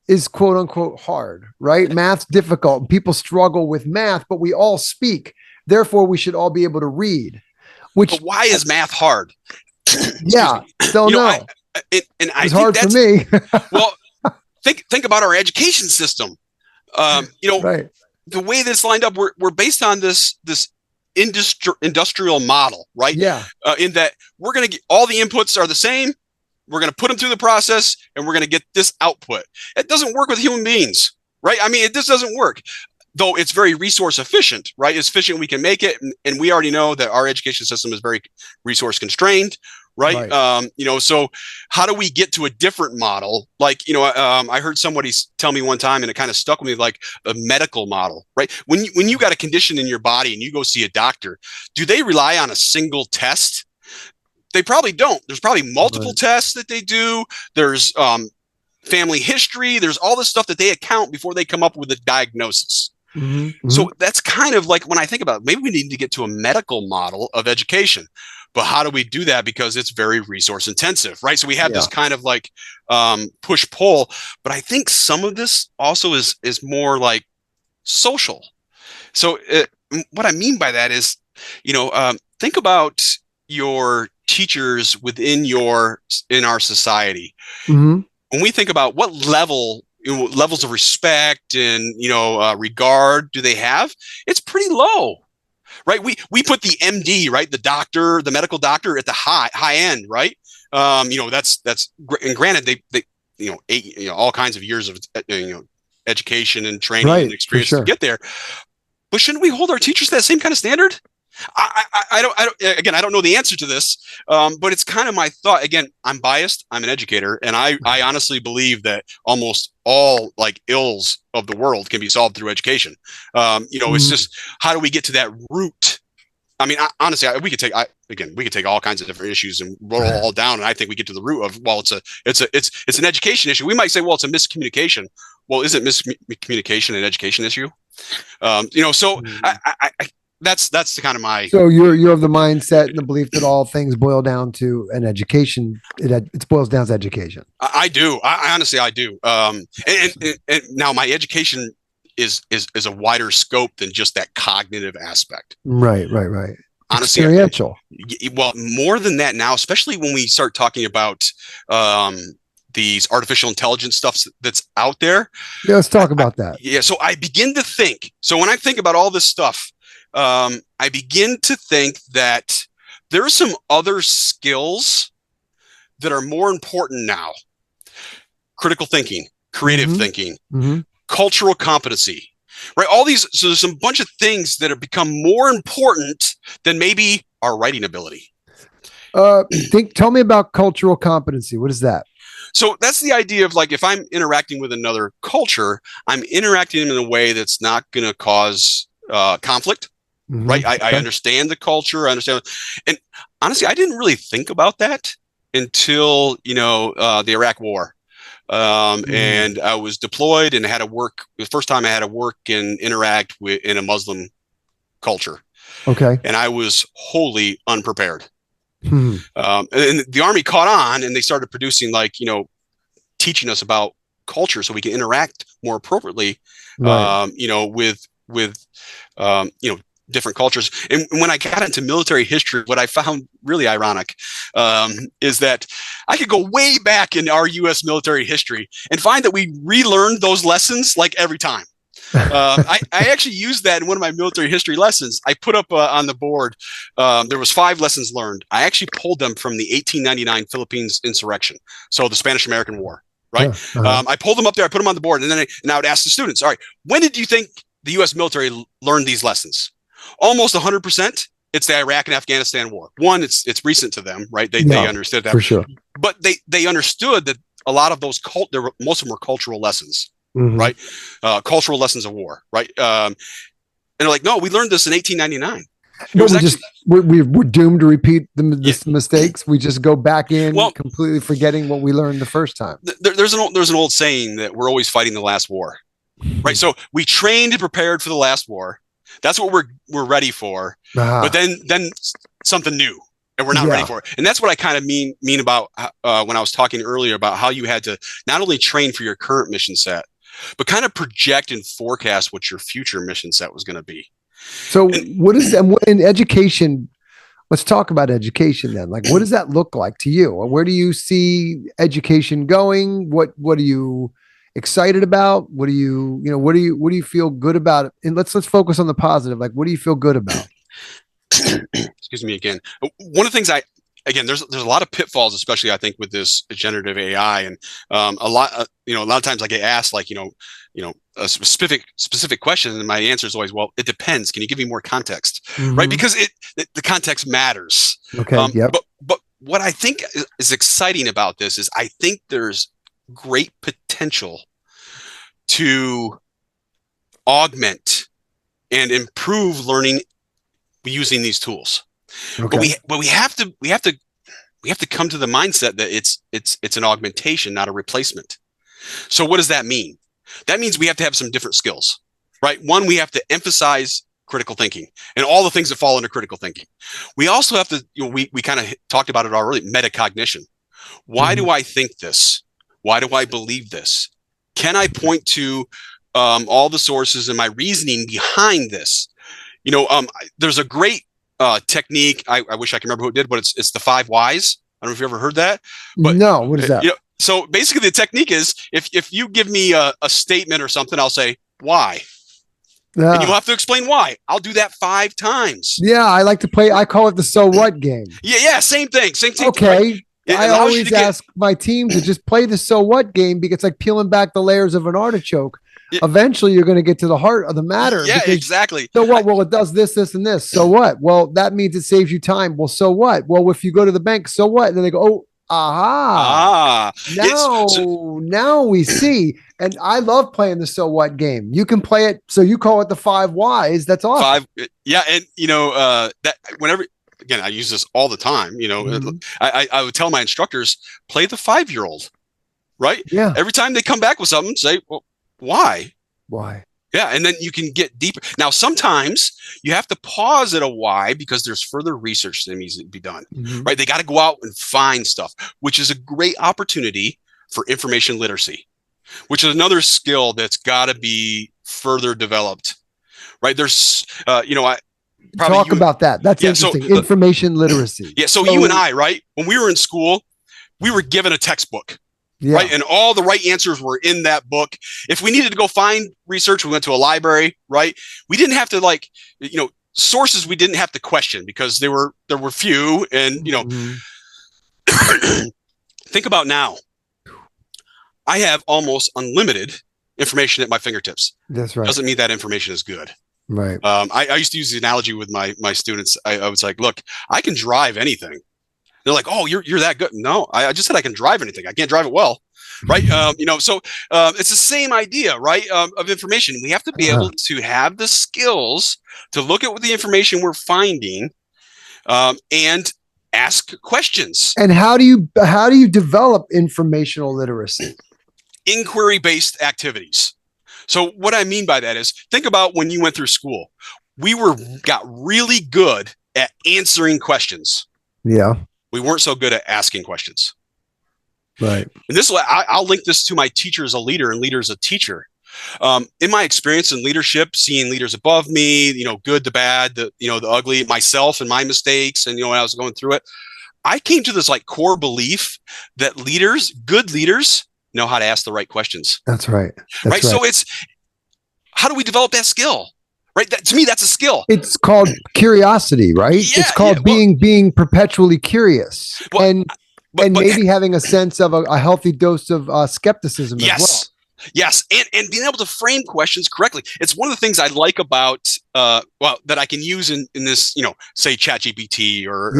is quote unquote hard, right? Math's difficult. People struggle with math, but we all speak. Therefore, we should all be able to read. But why is math hard? Don't know. It's hard for me. Well, think about our education system. Right. The way this lined up, we're based on this industrial model, right? Yeah. In that we're going to get all the inputs are the same. We're going to put them through the process and we're going to get this output. It doesn't work with human beings, right? I mean, it just doesn't work. Though it's very resource efficient, right? As efficient we can make it. And we already know that our education system is very resource constrained, right? So how do we get to a different model? Like, I heard somebody tell me one time, and it kind of stuck with me, like a medical model, right? When you got a condition in your body and you go see a doctor, do they rely on a single test? They probably don't. There's probably multiple tests that they do. There's family history. There's all this stuff that they account before they come up with a diagnosis. So that's kind of like when I think about it, maybe we need to get to a medical model of education. But how do we do that? Because it's very resource intensive, right? So we have this kind of like push pull. But I think some of this also is more like social. So what I mean by that is, think about your teachers in our society. When we think about what levels of respect and regard do they have, it's pretty low, right? We put the MD, right, the medical doctor at the high end, right? That's and granted they all kinds of years of education and training and experience to get there, but shouldn't we hold our teachers to that same kind of standard? I don't know the answer to this, but it's kind of my thought. Again, I'm biased. I'm an educator, and I honestly believe that almost all like ills of the world can be solved through education. It's just how do we get to that root? I mean, honestly, we could take all kinds of different issues and roll it all down, and I think we get to the root of it's an education issue. We might say, well, it's a miscommunication. Well, isn't miscommunication an education issue? That's the kind of my. So you have the mindset and the belief that all things boil down to an education. It boils down to education. I do. I honestly, I do. And now my education is a wider scope than just that cognitive aspect. Right. Honestly, experiential. Well, more than that now, especially when we start talking about these artificial intelligence stuff that's out there. Yeah, let's talk about that. Yeah. So I begin to think. So when I think about all this stuff. I begin to think that there are some other skills that are more important now. Critical thinking, creative thinking, cultural competency, right? All these, so there's some bunch of things that have become more important than maybe our writing ability. Tell me about cultural competency. What is that? So that's the idea of like, if I'm interacting with another culture, I'm interacting in a way that's not going to cause conflict. Right. I understand the culture. I understand. And honestly, I didn't really think about that until, the Iraq war. And I was deployed and had to work. The first time I had to work and interact in a Muslim culture. Okay. And I was wholly unprepared. And the Army caught on and they started producing teaching us about culture so we can interact more appropriately, with different cultures. And when I got into military history, what I found really ironic is that I could go way back in our U.S. military history and find that we relearned those lessons like every time. I actually used that in one of my military history lessons. I put up on the board, there was 5 lessons learned. I actually pulled them from the 1899 Philippines insurrection. So the Spanish-American War, right? I pulled them up there, I put them on the board, and then I would ask the students, all right, when did you think the U.S. military learned these lessons? Almost 100%. It's the Iraq and Afghanistan war. One, it's recent to them, right? They understood that for sure. But they understood that a lot of those most of them were cultural lessons, right? Cultural lessons of war, right? And they're like, no, we learned this in 1899. We're doomed to repeat the mistakes. We just go back in completely forgetting what we learned the first time. There's an old saying that we're always fighting the last war, right? So we trained and prepared for the last war. That's what we're ready for. But then something new, and we're not ready for it. And that's what I kind of mean about when I was talking earlier about how you had to not only train for your current mission set, but kind of project and forecast what your future mission set was going to be. So what is that in education? Let's talk about education then. Like, what does that look like to you? Or where do you see education going? What are you excited about? What do you feel good about? And let's focus on the positive. Like, what do you feel good about? excuse me again. One of the things there's a lot of pitfalls, especially I think with this generative AI, and a lot of times I get asked like a specific question, and my answer is always, well, it depends. Can you give me more context, right? Because the context matters. Okay. Yep. But what I think is exciting about this is I think there's great potential to augment and improve learning using these tools. Okay. But we have to come to the mindset that it's an augmentation, not a replacement. So what does that mean? That means we have to have some different skills, right? One, we have to emphasize critical thinking and all the things that fall into critical thinking. We also have to, we kind of talked about it already, metacognition. Why do I think this? Why do I believe this? Can I point to all the sources and my reasoning behind this? There's a great technique. I wish I could remember who it did, but it's the 5 whys. I don't know if you ever heard that. But no, what is that? So basically the technique is if you give me a statement or something, I'll say, why? And you'll have to explain why. I'll do that 5 times. Yeah, I like to play. I call it the so what game. Yeah, same thing. Okay. Right? I always ask my team to just play the so what game because it's like peeling back the layers of an artichoke. Eventually, you're going to get to the heart of the matter. Yeah, exactly. So what? Well, it does this, this, and this. So what? Well, that means it saves you time. Well, so what? Well, if you go to the bank, so what? And then they go, oh, aha. Now we see. And I love playing the so what game. You can play it. So you call it the 5 whys. That's awesome. 5. Yeah. And that whenever, again, I use this all the time, I would tell my instructors, play the 5-year-old, right? Yeah. Every time they come back with something, say, well, why? Yeah. And then you can get deeper. Now, sometimes you have to pause at a why because there's further research that needs to be done, right? They got to go out and find stuff, which is a great opportunity for information literacy, which is another skill that's got to be further developed, right? There's, talk about that. That's interesting. So, information literacy. Yeah. So you and I, right? When we were in school, we were given a textbook. Yeah. Right. And all the right answers were in that book. If we needed to go find research, we went to a library, right? We didn't have to sources we didn't have to question because there were few. And, think about now. I have almost unlimited information at my fingertips. That's right. Doesn't mean that information is good. Right. I used to use the analogy with my students. I was like, look, I can drive anything. They're like, oh, you're that good. No, I just said I can drive anything. I can't drive it well. Right. So it's the same idea, right? Of information. We have to be able to have the skills to look at what the information we're finding and ask questions. And how do you develop informational literacy? Inquiry-based activities. So what I mean by that is think about when you went through school. We got really good at answering questions. Yeah. We weren't so good at asking questions. Right. And this way, I'll link this to my teacher as a leader and leader as a teacher. In my experience in leadership, seeing leaders above me, good, the bad, the ugly, myself and my mistakes. And, when I was going through it, I came to this core belief that good leaders know how to ask the right questions. That's right. Right. So it's, how do we develop that skill? Right. To me, that's a skill. It's called curiosity, right? Yeah, it's called being perpetually curious and maybe having a sense of a healthy dose of skepticism as well. Yes. And being able to frame questions correctly. It's one of the things I like about, that I can use in this, say ChatGPT or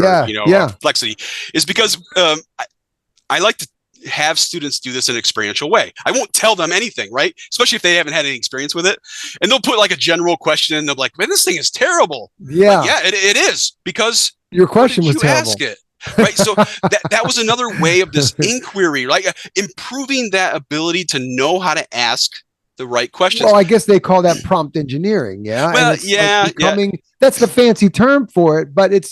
Perplexity is because I like to have students do this in an experiential way. I won't tell them anything, right? Especially if they haven't had any experience with it. And they'll put a general question and they'll be like, man, this thing is terrible. Yeah. It is because your question was terrible. Ask it. Right. So that was another way of this inquiry, improving that ability to know how to ask the right questions. Well, I guess they call that prompt engineering. Yeah. Well, that's the fancy term for it, but it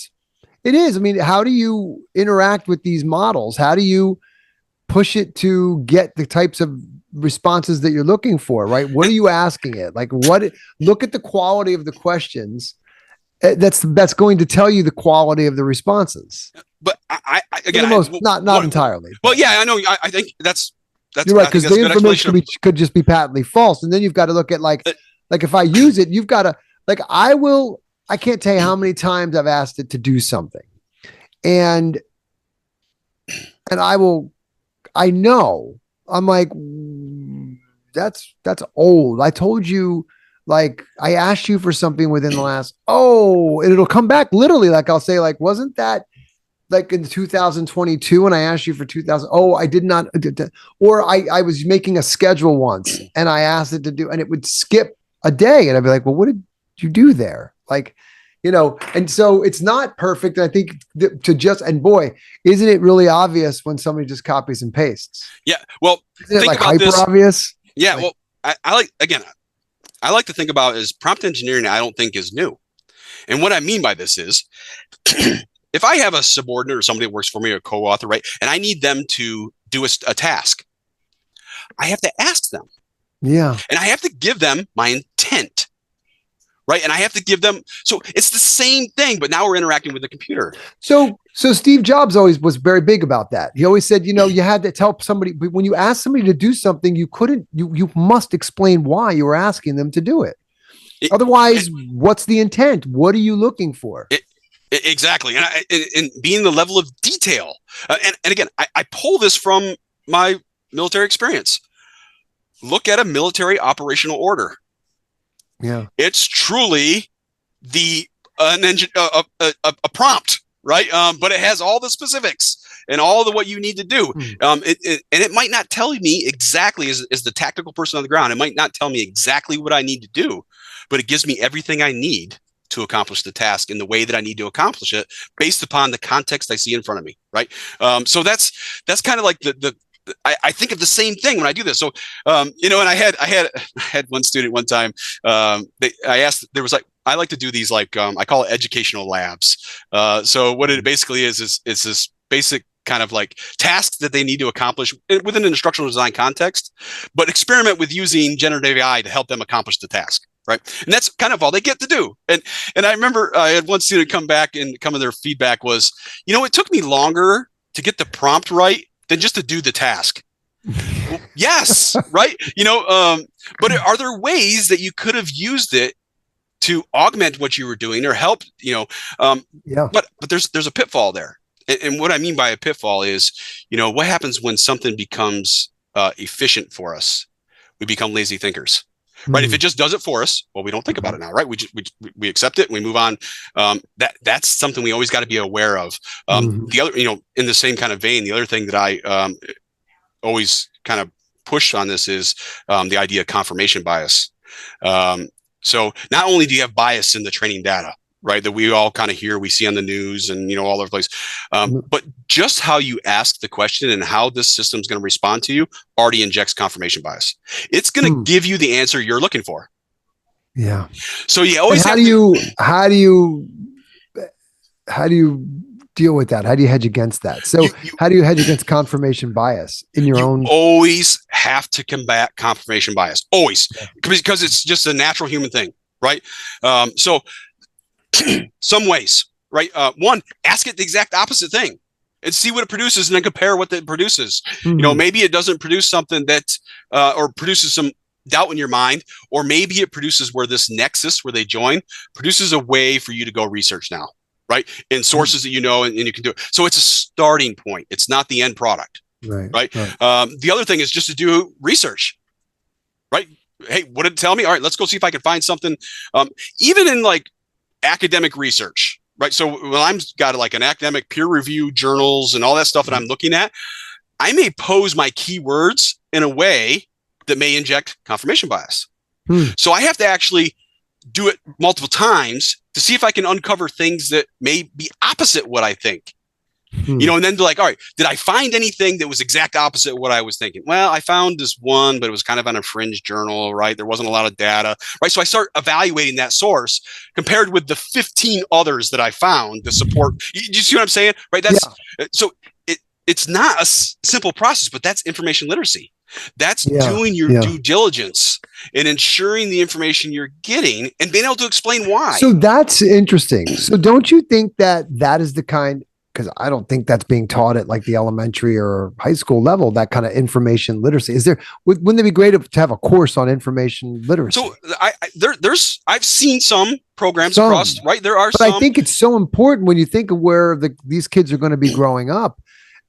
is. I mean, how do you interact with these models? How do you push it to get the types of responses that you're looking for, right? What are you asking it? Look at the quality of the questions. That's going to tell you the quality of the responses. But I not entirely. Well, yeah, I know. I think that's you're right, because the information could just be patently false, and then you've got to look at if I use it, you've got to I I can't tell you how many times I've asked it to do something. And I know I'm like, that's old. I told you, like, I asked you for something within the last, and it'll come back literally. Like I'll say, like, wasn't that like in 2022 when I asked you for 2000? Oh, I did not. Or I was making a schedule once and I asked it to do, and it would skip a day. And I'd be like, well, what did you do there? Like, and so it's not perfect. I think and boy, isn't it really obvious when somebody just copies and pastes? Yeah. Well, isn't it think like about hyper this. obvious? Yeah. Well, I like to think about is prompt engineering. I don't think is new. And what I mean by this is if I have a subordinate or somebody that works for me, a co-author, right, and I need them to do a task, I have to ask them. Yeah. And I have to give them my intent. Right. And I have to give them. So it's the same thing, but now we're interacting with the computer. So Steve Jobs always was very big about that. He always said, you had to tell somebody, when you ask somebody to do something, you must explain why you were asking them to do it. Otherwise, what's the intent? What are you looking for? Exactly. And being the level of detail. And again, I pull this from my military experience. Look at a military operational order. Yeah, it's truly a prompt, right? But it has all the specifics and all the what you need to do. And it might not tell me exactly as the tactical person on the ground. It might not tell me exactly what I need to do, but it gives me everything I need to accomplish the task in the way that I need to accomplish it based upon the context I see in front of me, right? So that's kind of like I think of the same thing when I do this. So, and I had one student one time, I asked, there was like, I like to do these, like, I call it educational labs. So what it basically is it's this basic kind of like tasks that they need to accomplish within an instructional design context, but experiment with using generative AI to help them accomplish the task. Right. And that's kind of all they get to do. And I remember I had one student come back and some of their feedback was, it took me longer to get the prompt right than just to do the task. Well, yes, right. But are there ways that you could have used it to augment what you were doing or help? Yeah. But there's a pitfall there, and what I mean by a pitfall is, what happens when something becomes efficient for us? We become lazy thinkers. Right. If it just does it for us, well, we don't think about it now. Right. We accept it. And we move on. That's something we always got to be aware of. The other, in the same kind of vein, the other thing that I always kind of push on this is the idea of confirmation bias. So not only do you have bias in the training data, right, that we all kind of hear, we see on the news and, all over the place, but just how you ask the question and how this system is going to respond to you already injects confirmation bias. It's going to give you the answer you're looking for. Yeah. So you always how do you deal with that? How do you hedge against that? So how do you hedge against confirmation bias in your own? Always have to combat confirmation bias. Always. Because it's just a natural human thing. Right. So some ways, right? One, ask it the exact opposite thing and see what it produces and then compare what it produces. Maybe it doesn't produce something that, or produces some doubt in your mind, or maybe it produces where this nexus where they join produces a way for you to go research now, right? In sources that and you can do it. So it's a starting point. It's not the end product, right? The other thing is just to do research, right? Hey, what did it tell me? All right, let's go see if I can find something. Even in like academic research, right? So when I'm got like an academic peer review journals and all that stuff that I'm looking at, I may pose my keywords in a way that may inject confirmation bias. So I have to actually do it multiple times to see if I can uncover things that may be opposite what I think. And then be like, all right, did I find anything that was exact opposite of what I was thinking? Well, I found this one, but it was kind of on a fringe journal, right? There wasn't a lot of data, right? So I start evaluating that source compared with the 15 others that I found to support. You see what I'm saying? Right. So it's not a simple process, but that's information literacy. That's doing your due diligence and ensuring the information you're getting and being able to explain why. So that's interesting. So don't you think that is the kind, because I don't think that's being taught at like the elementary or high school level, that kind of information literacy. Wouldn't it be great to have a course on information literacy? So I've seen some programs Some, across, right? There are but I some. think it's so important when you think of where these kids are going to be growing up.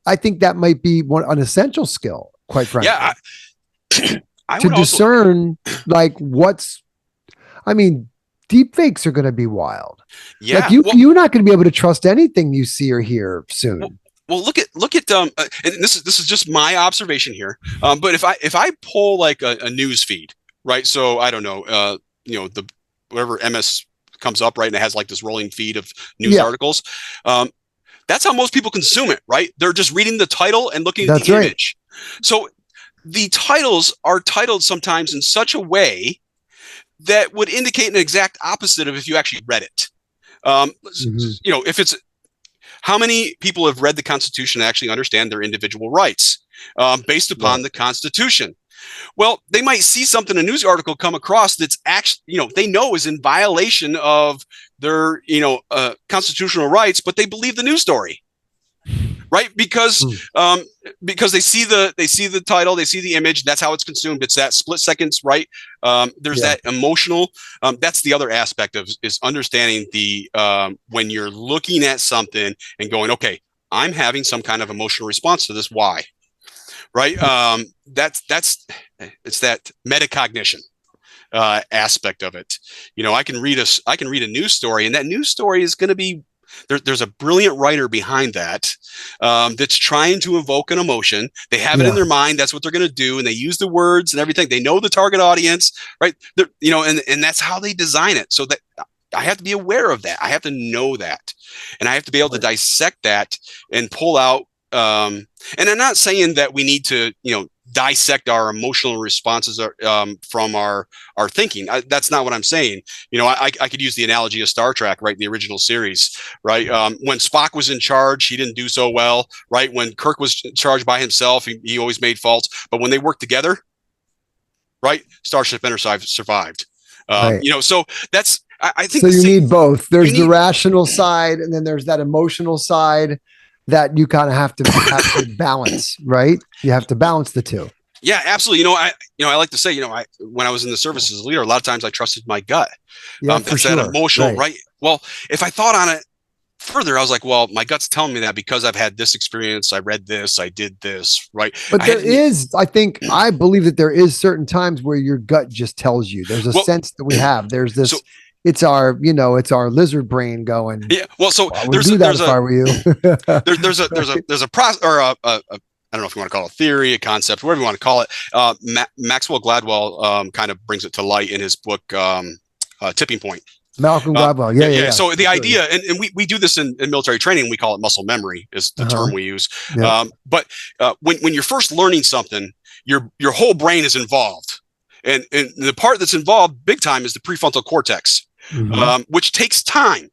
I think that might be an essential skill, quite frankly. Yeah. I to would also, discern like deep fakes are going to be wild. yeah. Like you're not going to be able to trust anything you see or hear soon. Well, look at and this is just my observation here. But if I pull like a news feed, right? So I don't know, the whatever MS comes up, right, and it has like this rolling feed of news articles. That's how most people consume it, right? They're just reading the title and looking at the image. So the titles are titled sometimes in such a way that would indicate an exact opposite of if you actually read it. If it's how many people have read the Constitution and actually understand their individual rights based upon the Constitution? Well, they might see something, a news article come across that's actually, they know is in violation of their, constitutional rights, but they believe the news story. Right, because they see the title, they see the image. That's how it's consumed. It's that split seconds, right? There's that emotional. That's the other aspect of is understanding the when you're looking at something and going, okay, I'm having some kind of emotional response to this. Why? Right? It's that metacognition aspect of it. I can read a news story, and that news story is going to be. There's a brilliant writer behind that that's trying to evoke an emotion. They have it in their mind. That's what they're going to do. And they use the words and everything. They know the target audience, right? And that's how they design it. So that I have to be aware of that. I have to know that. And I have to be able to dissect that and pull out. And I'm not saying that we need to, dissect our emotional responses from our thinking. That's not what I'm saying. I could use the analogy of Star Trek, right? The original series, right? When Spock was in charge, he didn't do so well, right? When Kirk was in charge by himself, he always made faults. But when they worked together, right? Starship Enterprise survived. Right. So that's, I think. So you need both. There's the rational side, and then there's that emotional side that you kind of have to balance, right? You have to balance the two. Yeah, absolutely. I like to say, when I was in the service as a leader, a lot of times I trusted my gut. Yeah, that's that emotional, right? Well, if I thought on it further, I was like, well, my gut's telling me that because I've had this experience, I read this, I did this, right? But I believe that there is certain times where your gut just tells you. There's a sense that we have. There's this. It's our lizard brain going. Yeah. Well, so I would do that if I were you. there's a process or a I don't know if you want to call it a theory, a concept, whatever you want to call it. Maxwell Gladwell kind of brings it to light in his book Tipping Point. Malcolm Gladwell. Yeah. So the idea, and we do this in military training, we call it muscle memory is the term we use. Yeah. But when you're first learning something, your whole brain is involved. And the part that's involved big time is the prefrontal cortex, which takes time,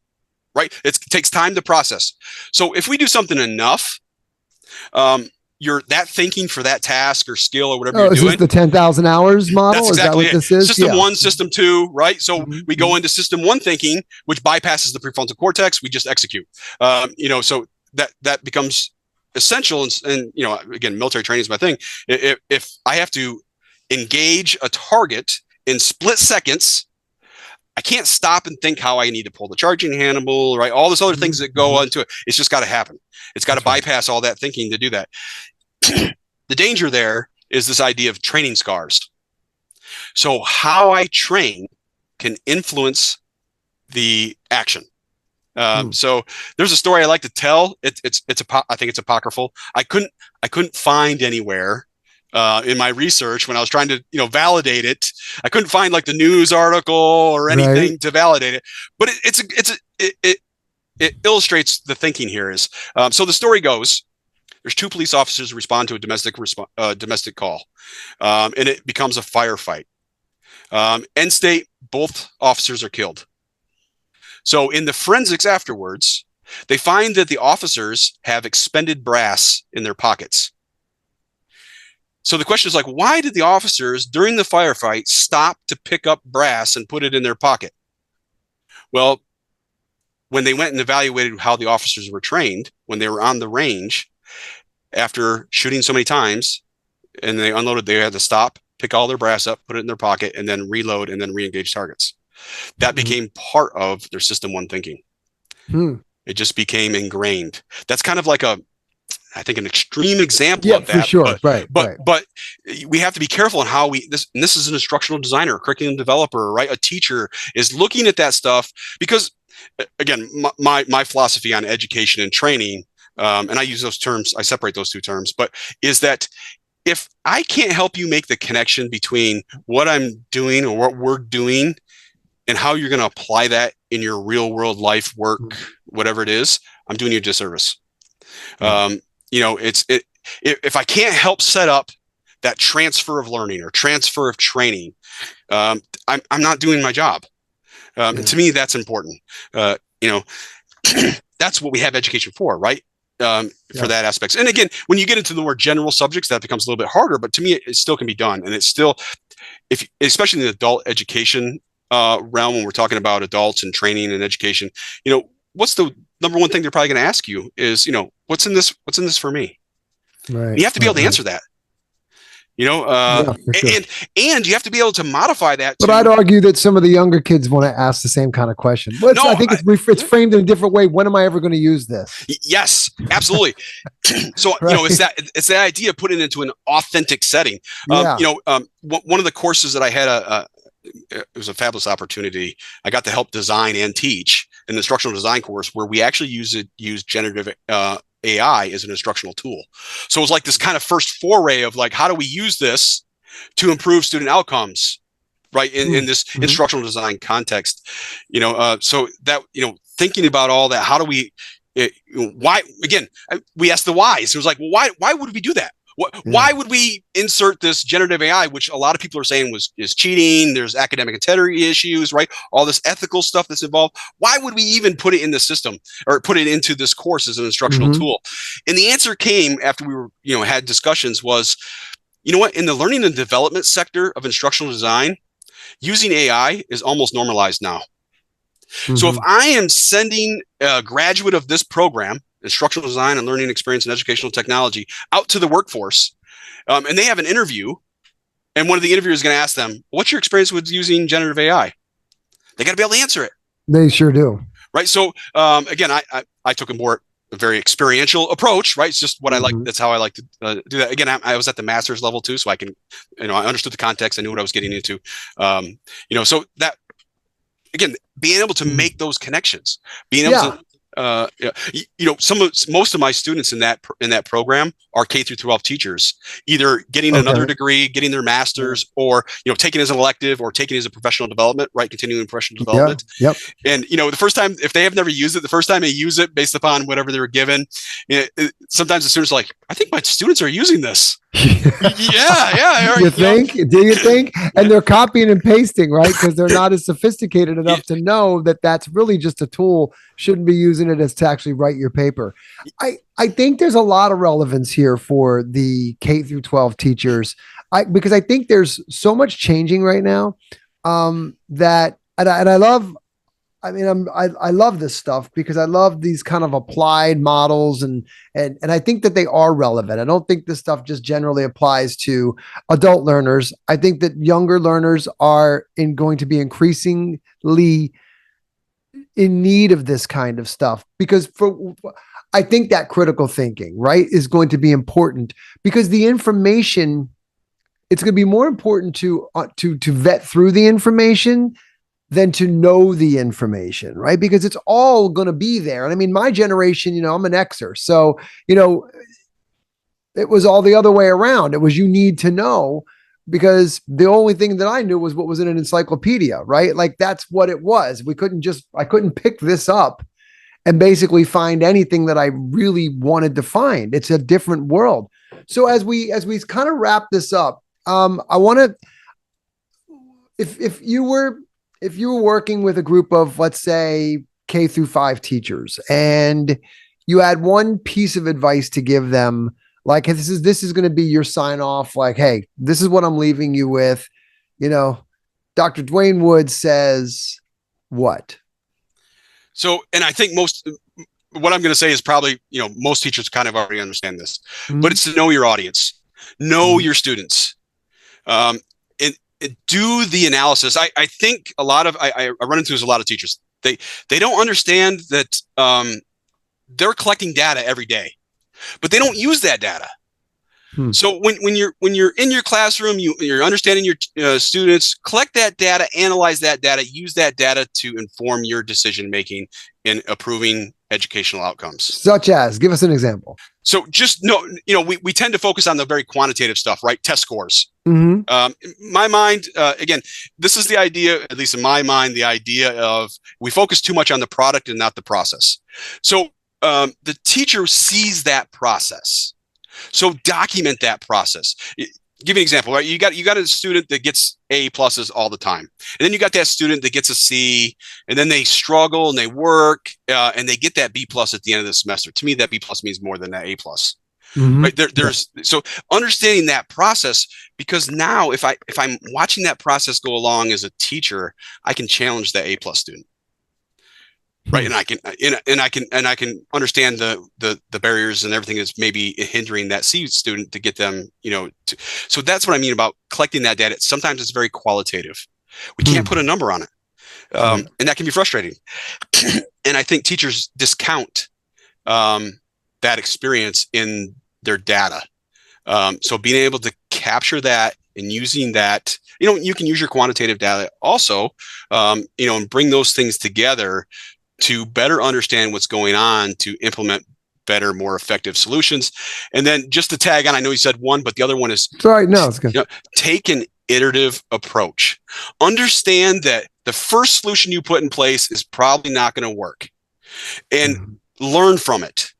right? It takes time to process. So if we do something enough, that thinking for that task or skill or whatever you're doing. Is this the 10,000 hours model? That's exactly is that what this is? System 1, System 2, right? So we go into System 1 thinking, which bypasses the prefrontal cortex. We just execute. So that becomes essential. And again, military training is my thing. If I have to engage a target in split seconds, I can't stop and think how I need to pull the charging handle, right? All those other things that go into it. It's just got to happen. It's got to bypass all that thinking to do that. The danger there is this idea of training scars. So how I train can influence the action. So there's a story I like to tell. I think it's apocryphal. I couldn't find anywhere in my research when I was trying to validate it. I couldn't find like the news article or anything to validate it. But it illustrates the thinking here is so the story goes. There's 2 police officers respond to a domestic call, and it becomes a firefight. End state, both officers are killed. So in the forensics afterwards, they find that the officers have expended brass in their pockets. So the question is like, why did the officers during the firefight stop to pick up brass and put it in their pocket? Well, when they went and evaluated how the officers were trained, when they were on the range, after shooting so many times and they unloaded, they had to stop, pick all their brass up, put it in their pocket, and then reload and then re-engage targets. That became part of their system one thinking. It just became ingrained. That's kind of like I think an extreme example of that. For sure. But we have to be careful on how this is an instructional designer, a curriculum developer, right? A teacher is looking at that stuff because, again, my philosophy on education and training, and I use those terms, I separate those two terms, but is that if I can't help you make the connection between what I'm doing or what we're doing and how you're going to apply that in your real world life, work, whatever it is, I'm doing you a disservice. If I can't help set up that transfer of learning or transfer of training, I'm not doing my job. And to me, that's important. That's what we have education for, right? For that aspect. And again, when you get into the more general subjects, that becomes a little bit harder, but to me, it still can be done. And it's still, especially in the adult education realm, when we're talking about adults and training and education, what's the number one thing they're probably going to ask you is, what's in this for me? Right. You have to be able to answer that. Sure. And you have to be able to modify that. But I'd argue that some of the younger kids want to ask the same kind of question. I think it's framed in a different way. When am I ever going to use this? Yes, absolutely. So, it's that idea of putting it into an authentic setting. One of the courses that I had, it was a fabulous opportunity. I got to help design and teach an instructional design course where we actually use generative AI as an instructional tool. So it was like this kind of first foray of like, how do we use this to improve student outcomes, right? In this instructional design context, so that, thinking about all that, how do we, why, again, we asked the whys. It was like, well, why would we do that? Why would we insert this generative AI, which a lot of people are saying is cheating? There's academic integrity issues, right? All this ethical stuff that's involved. Why would we even put it in the system or put it into this course as an instructional tool? And the answer came after we were, had discussions was, what? In the learning and development sector of instructional design, using AI is almost normalized now. So if I am sending a graduate of this program, instructional design and learning experience and educational technology, out to the workforce, and they have an interview, and one of the interviewers is going to ask them, what's your experience with using generative AI? They got to be able to answer it. They sure do. Right. So again, I took a very experiential approach, right? It's just what I like. That's how I like to do that. Again, I was at the master's level too, so I can, I understood the context. I knew what I was getting into. So that, again, being able to make those connections, being able to, most of my students in that program are K through 12 teachers, either getting another degree, getting their master's, or taking as an elective or taking as a professional development, right? Continuing professional development. Yep. And the first time, if they have never used it, the first time they use it based upon whatever they were given, sometimes the students are like, I think my students are using this. Yeah. You think? Do you think? And they're copying and pasting, right? Because they're not as sophisticated enough to know that that's really just a tool. Shouldn't be using it as to actually write your paper. I think there's a lot of relevance here for the K through 12 teachers, because I think there's so much changing right now that, and I love. I love this stuff because I love these kind of applied models and I think that they are relevant. I don't think this stuff just generally applies to adult learners. I think that younger learners are going to be increasingly in need of this kind of stuff because I think that critical thinking, right, is going to be important because the information, it's going to be more important to vet through the information than to know the information, right? Because it's all going to be there. And I mean, my generation, I'm an Xer. So, it was all the other way around. It was, you need to know, because the only thing that I knew was what was in an encyclopedia, right? Like that's what it was. I couldn't pick this up and basically find anything that I really wanted to find. It's a different world. So as we kind of wrap this up, I want to, if you were working with a group of, let's say, K through 5 teachers, and you had one piece of advice to give them, like, hey, this is going to be your sign off, like, hey, this is what I'm leaving you with. Dr. Dwayne Wood says what? So, and I think what I'm going to say is probably, most teachers kind of already understand this, but Mhm. it's to know your audience, know Mhm. your students, um, and do the analysis. I think I run into this a lot of teachers. They don't understand that they're collecting data every day, but they don't use that data. Hmm. So when you're in your classroom, you're understanding your students, collect that data, analyze that data, use that data to inform your decision making in approving educational outcomes. Such as, give us an example. So just know, we tend to focus on the very quantitative stuff, right? Test scores. Mhm. In my mind, again, this is the idea, at least in my mind, the idea of we focus too much on the product and not the process. So the teacher sees that process. So document that process. Give me an example, right? You got a student that gets A pluses all the time, and then you got that student that gets a C, and then they struggle and they work, and they get that B plus at the end of the semester. To me, that B plus means more than that A plus. Mhm. Right there's so understanding that process, because now if I'm watching that process go along as a teacher, I can challenge that A plus student, right? Hmm. And I can understand the barriers and everything that's maybe hindering that C student to get them, so that's what I mean about collecting that data. Sometimes it's very qualitative. We Hmm. can't put a number on it, Yeah. and that can be frustrating. And I think teachers discount um, that experience in their data. So being able to capture that and using that, you can use your quantitative data also, and bring those things together to better understand what's going on to implement better, more effective solutions. And then just to tag on, I know you said one, but the other one is Sorry, no, it's good. take an iterative approach. Understand that the first solution you put in place is probably not going to work, and Mhm. learn from it.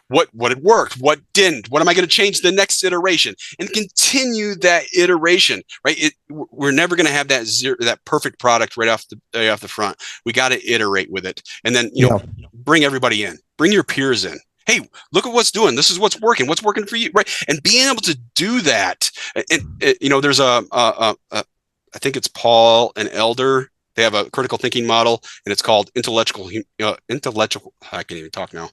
What had worked, what didn't, what am I going to change the next iteration, and continue that iteration, right? We're never going to have that perfect product right off the front. We got to iterate with it, and then Yeah. bring everybody in, bring your peers in. Hey, look at what's doing. This is what's working for you, right? And being able to do that, and there's I think it's Paul and Elder. They have a critical thinking model, and it's called intellectual. I can't even talk now.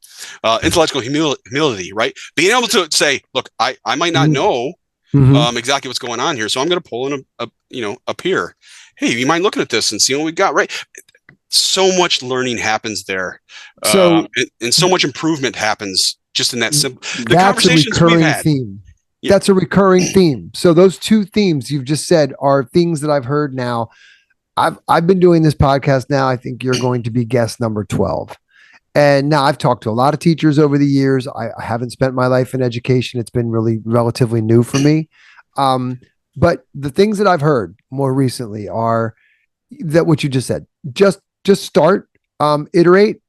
Intellectual humility, right? Being able to say, look, I might not know Mhm. exactly what's going on here, so I'm going to pull in a peer. Hey, you mind looking at this and seeing what we got, right? So much learning happens there, So and so much improvement happens just in that simple. The that's a conversations we've recurring had. theme. Yeah. That's a recurring theme. So those two themes you've just said are things that I've heard now. I've been doing this podcast now. I think you're going to be guest number 12. And now I've talked to a lot of teachers over the years. I haven't spent my life in education. It's been really relatively new for me. But the things that I've heard more recently are that what you just said, just start, iterate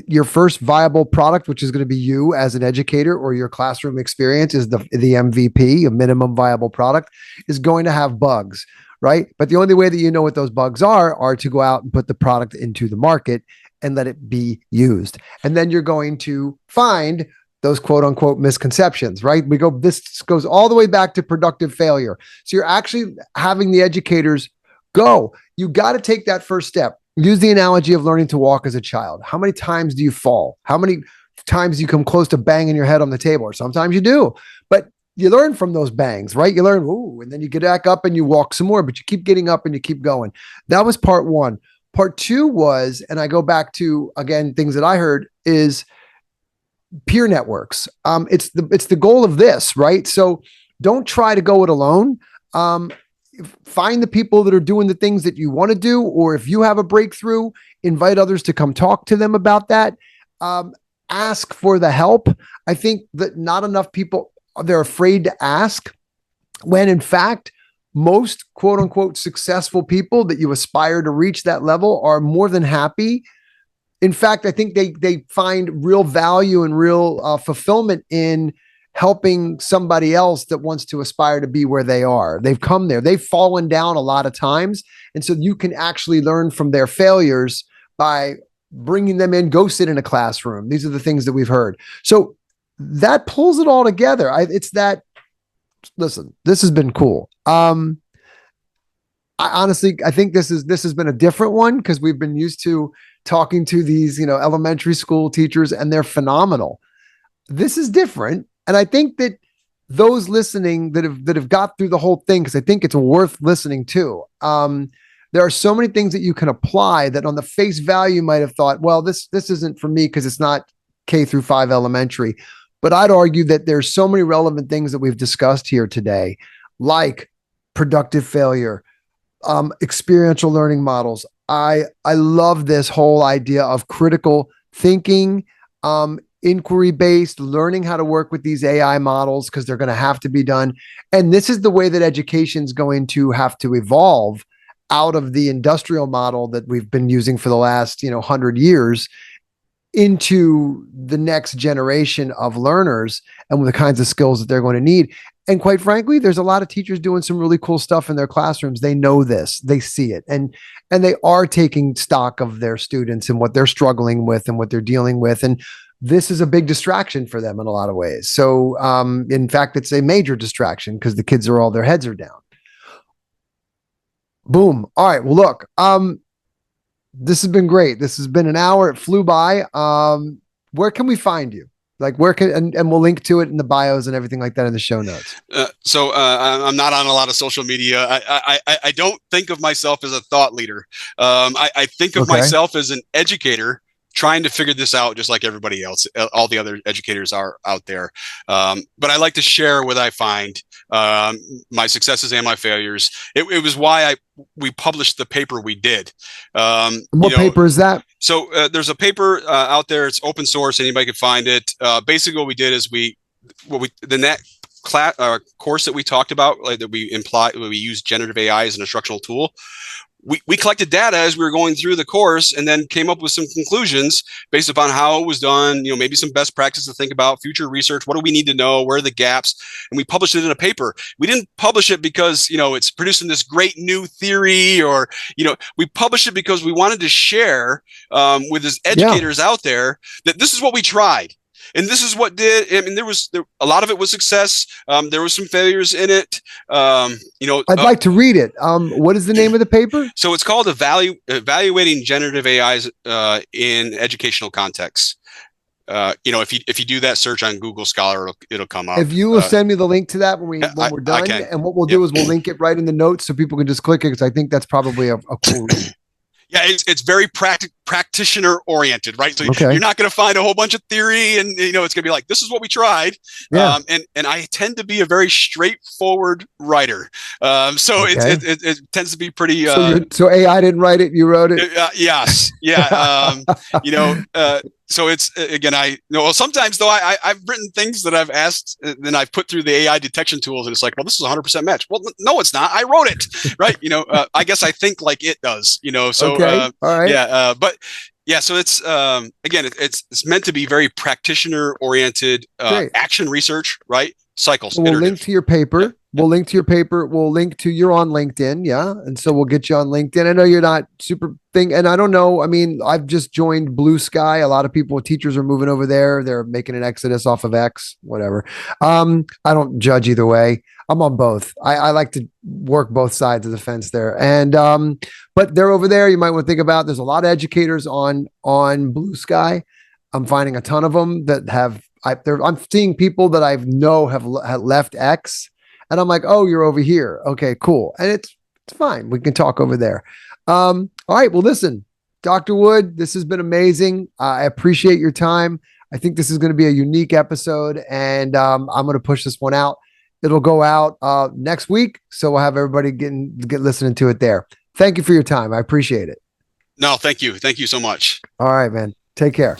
your first viable product, which is going to be you as an educator, or your classroom experience is the MVP, a minimum viable product, is going to have bugs, right? But the only way that you know what those bugs are to go out and put the product into the market and let it be used. And then you're going to find those quote unquote misconceptions, right? This goes all the way back to productive failure. So you're actually having the educators go. You got to take that first step. Use the analogy of learning to walk as a child. How many times do you fall? How many times do you come close to banging your head on the table? Or sometimes you do, but you learn from those bangs, right? You learn, ooh, and then you get back up and you walk some more, but you keep getting up and you keep going. That was part one. Part two was, and I go back to, again, things that I heard is peer networks. It's the goal of this, right? So don't try to go it alone. Find the people that are doing the things that you want to do, or if you have a breakthrough, invite others to come talk to them about that. Ask for the help. I think that not enough people, they're afraid to ask, when in fact, most quote unquote successful people that you aspire to reach that level are more than happy. In fact, I think they find real value and real fulfillment in helping somebody else that wants to aspire to be where they are. They've come there. They've fallen down a lot of times. And so you can actually learn from their failures by bringing them in, go sit in a classroom. These are the things that we've heard. So that pulls it all together. It's that, listen, this has been cool. I think this has been a different one because we've been used to talking to these, elementary school teachers, and they're phenomenal. This is different. And I think that those listening that have got through the whole thing, because I think it's worth listening to. There are so many things that you can apply that on the face value you might have thought, well, this isn't for me because it's not K-5 elementary. But I'd argue that there's so many relevant things that we've discussed here today, like productive failure, experiential learning models. I love this whole idea of critical thinking, inquiry-based, learning how to work with these AI models because they're going to have to be done. And this is the way that education is going to have to evolve out of the industrial model that we've been using for the last 100 years into the next generation of learners and with the kinds of skills that they're going to need. And quite frankly, there's a lot of teachers doing some really cool stuff in their classrooms. They know this, they see it, and they are taking stock of their students and what they're struggling with and what they're dealing with. And this is a big distraction for them in a lot of ways. So in fact, it's a major distraction because the kids are all, their heads are down. Boom. All right. Well, look, this has been great. This has been an hour. It flew by. Where can we find you? Like where can, and we'll link to it in the bios and everything like that in the show notes. So I'm not on a lot of social media. I don't think of myself as a thought leader. I think of myself as an educator trying to figure this out just like everybody else, all the other educators are out there. But I like to share what I find, my successes and my failures. It was why we published the paper we did. What paper is that? So there's a paper out there. It's open source. Anybody can find it. Basically what we did is the course that we talked about, like that we use generative AI as an instructional tool. We collected data as we were going through the course and then came up with some conclusions based upon how it was done, maybe some best practice to think about, future research. What do we need to know? Where are the gaps? And we published it in a paper. We didn't publish it because, it's producing this great new theory or, we published it because we wanted to share with as educators out there that this is what we tried. And this is what did. I mean, a lot of it was success. There was some failures in it. I'd like to read it. What is the name of the paper? So it's called Evaluating Generative AIs in Educational Contexts. If you do that search on Google Scholar, it'll come up. If you will send me the link to that when we're done, and what we'll do is we'll link it right in the notes so people can just click it because I think that's probably a cool read. Yeah, it's very practitioner oriented, right? So you're not going to find a whole bunch of theory, and it's going to be like, this is what we tried. Yeah. And I tend to be a very straightforward writer, so it tends to be pretty. So AI didn't write it; you wrote it. Yes, yeah. So it's again, sometimes though I've written things that I've asked, then I've put through the AI detection tools, and it's like, well, this is 100% match. Well, no, it's not. I wrote it, right? I guess I think like it does. So all right, yeah, but yeah, so it's again, it's meant to be very practitioner oriented, action research, right? Cycles. So we'll link to your paper. Yeah. We'll link to your paper. We'll link to you're on LinkedIn. Yeah. And so we'll get you on LinkedIn. I know you're not super thing. And I don't know. I mean, I've just joined Blue Sky. A lot of teachers are moving over there. They're making an exodus off of X, whatever. I don't judge either way. I'm on both. I like to work both sides of the fence there. And, but they're over there. You might want to think about, there's a lot of educators on Blue Sky. I'm finding a ton of them that I'm seeing people that I know have left X. And I'm like, oh, you're over here. Okay, cool. And it's fine. We can talk over there. All right. Well, listen, Dr. Wood, this has been amazing. I appreciate your time. I think this is going to be a unique episode, and I'm going to push this one out. It'll go out next week. So we'll have everybody get listening to it there. Thank you for your time. I appreciate it. No, thank you. Thank you so much. All right, man. Take care.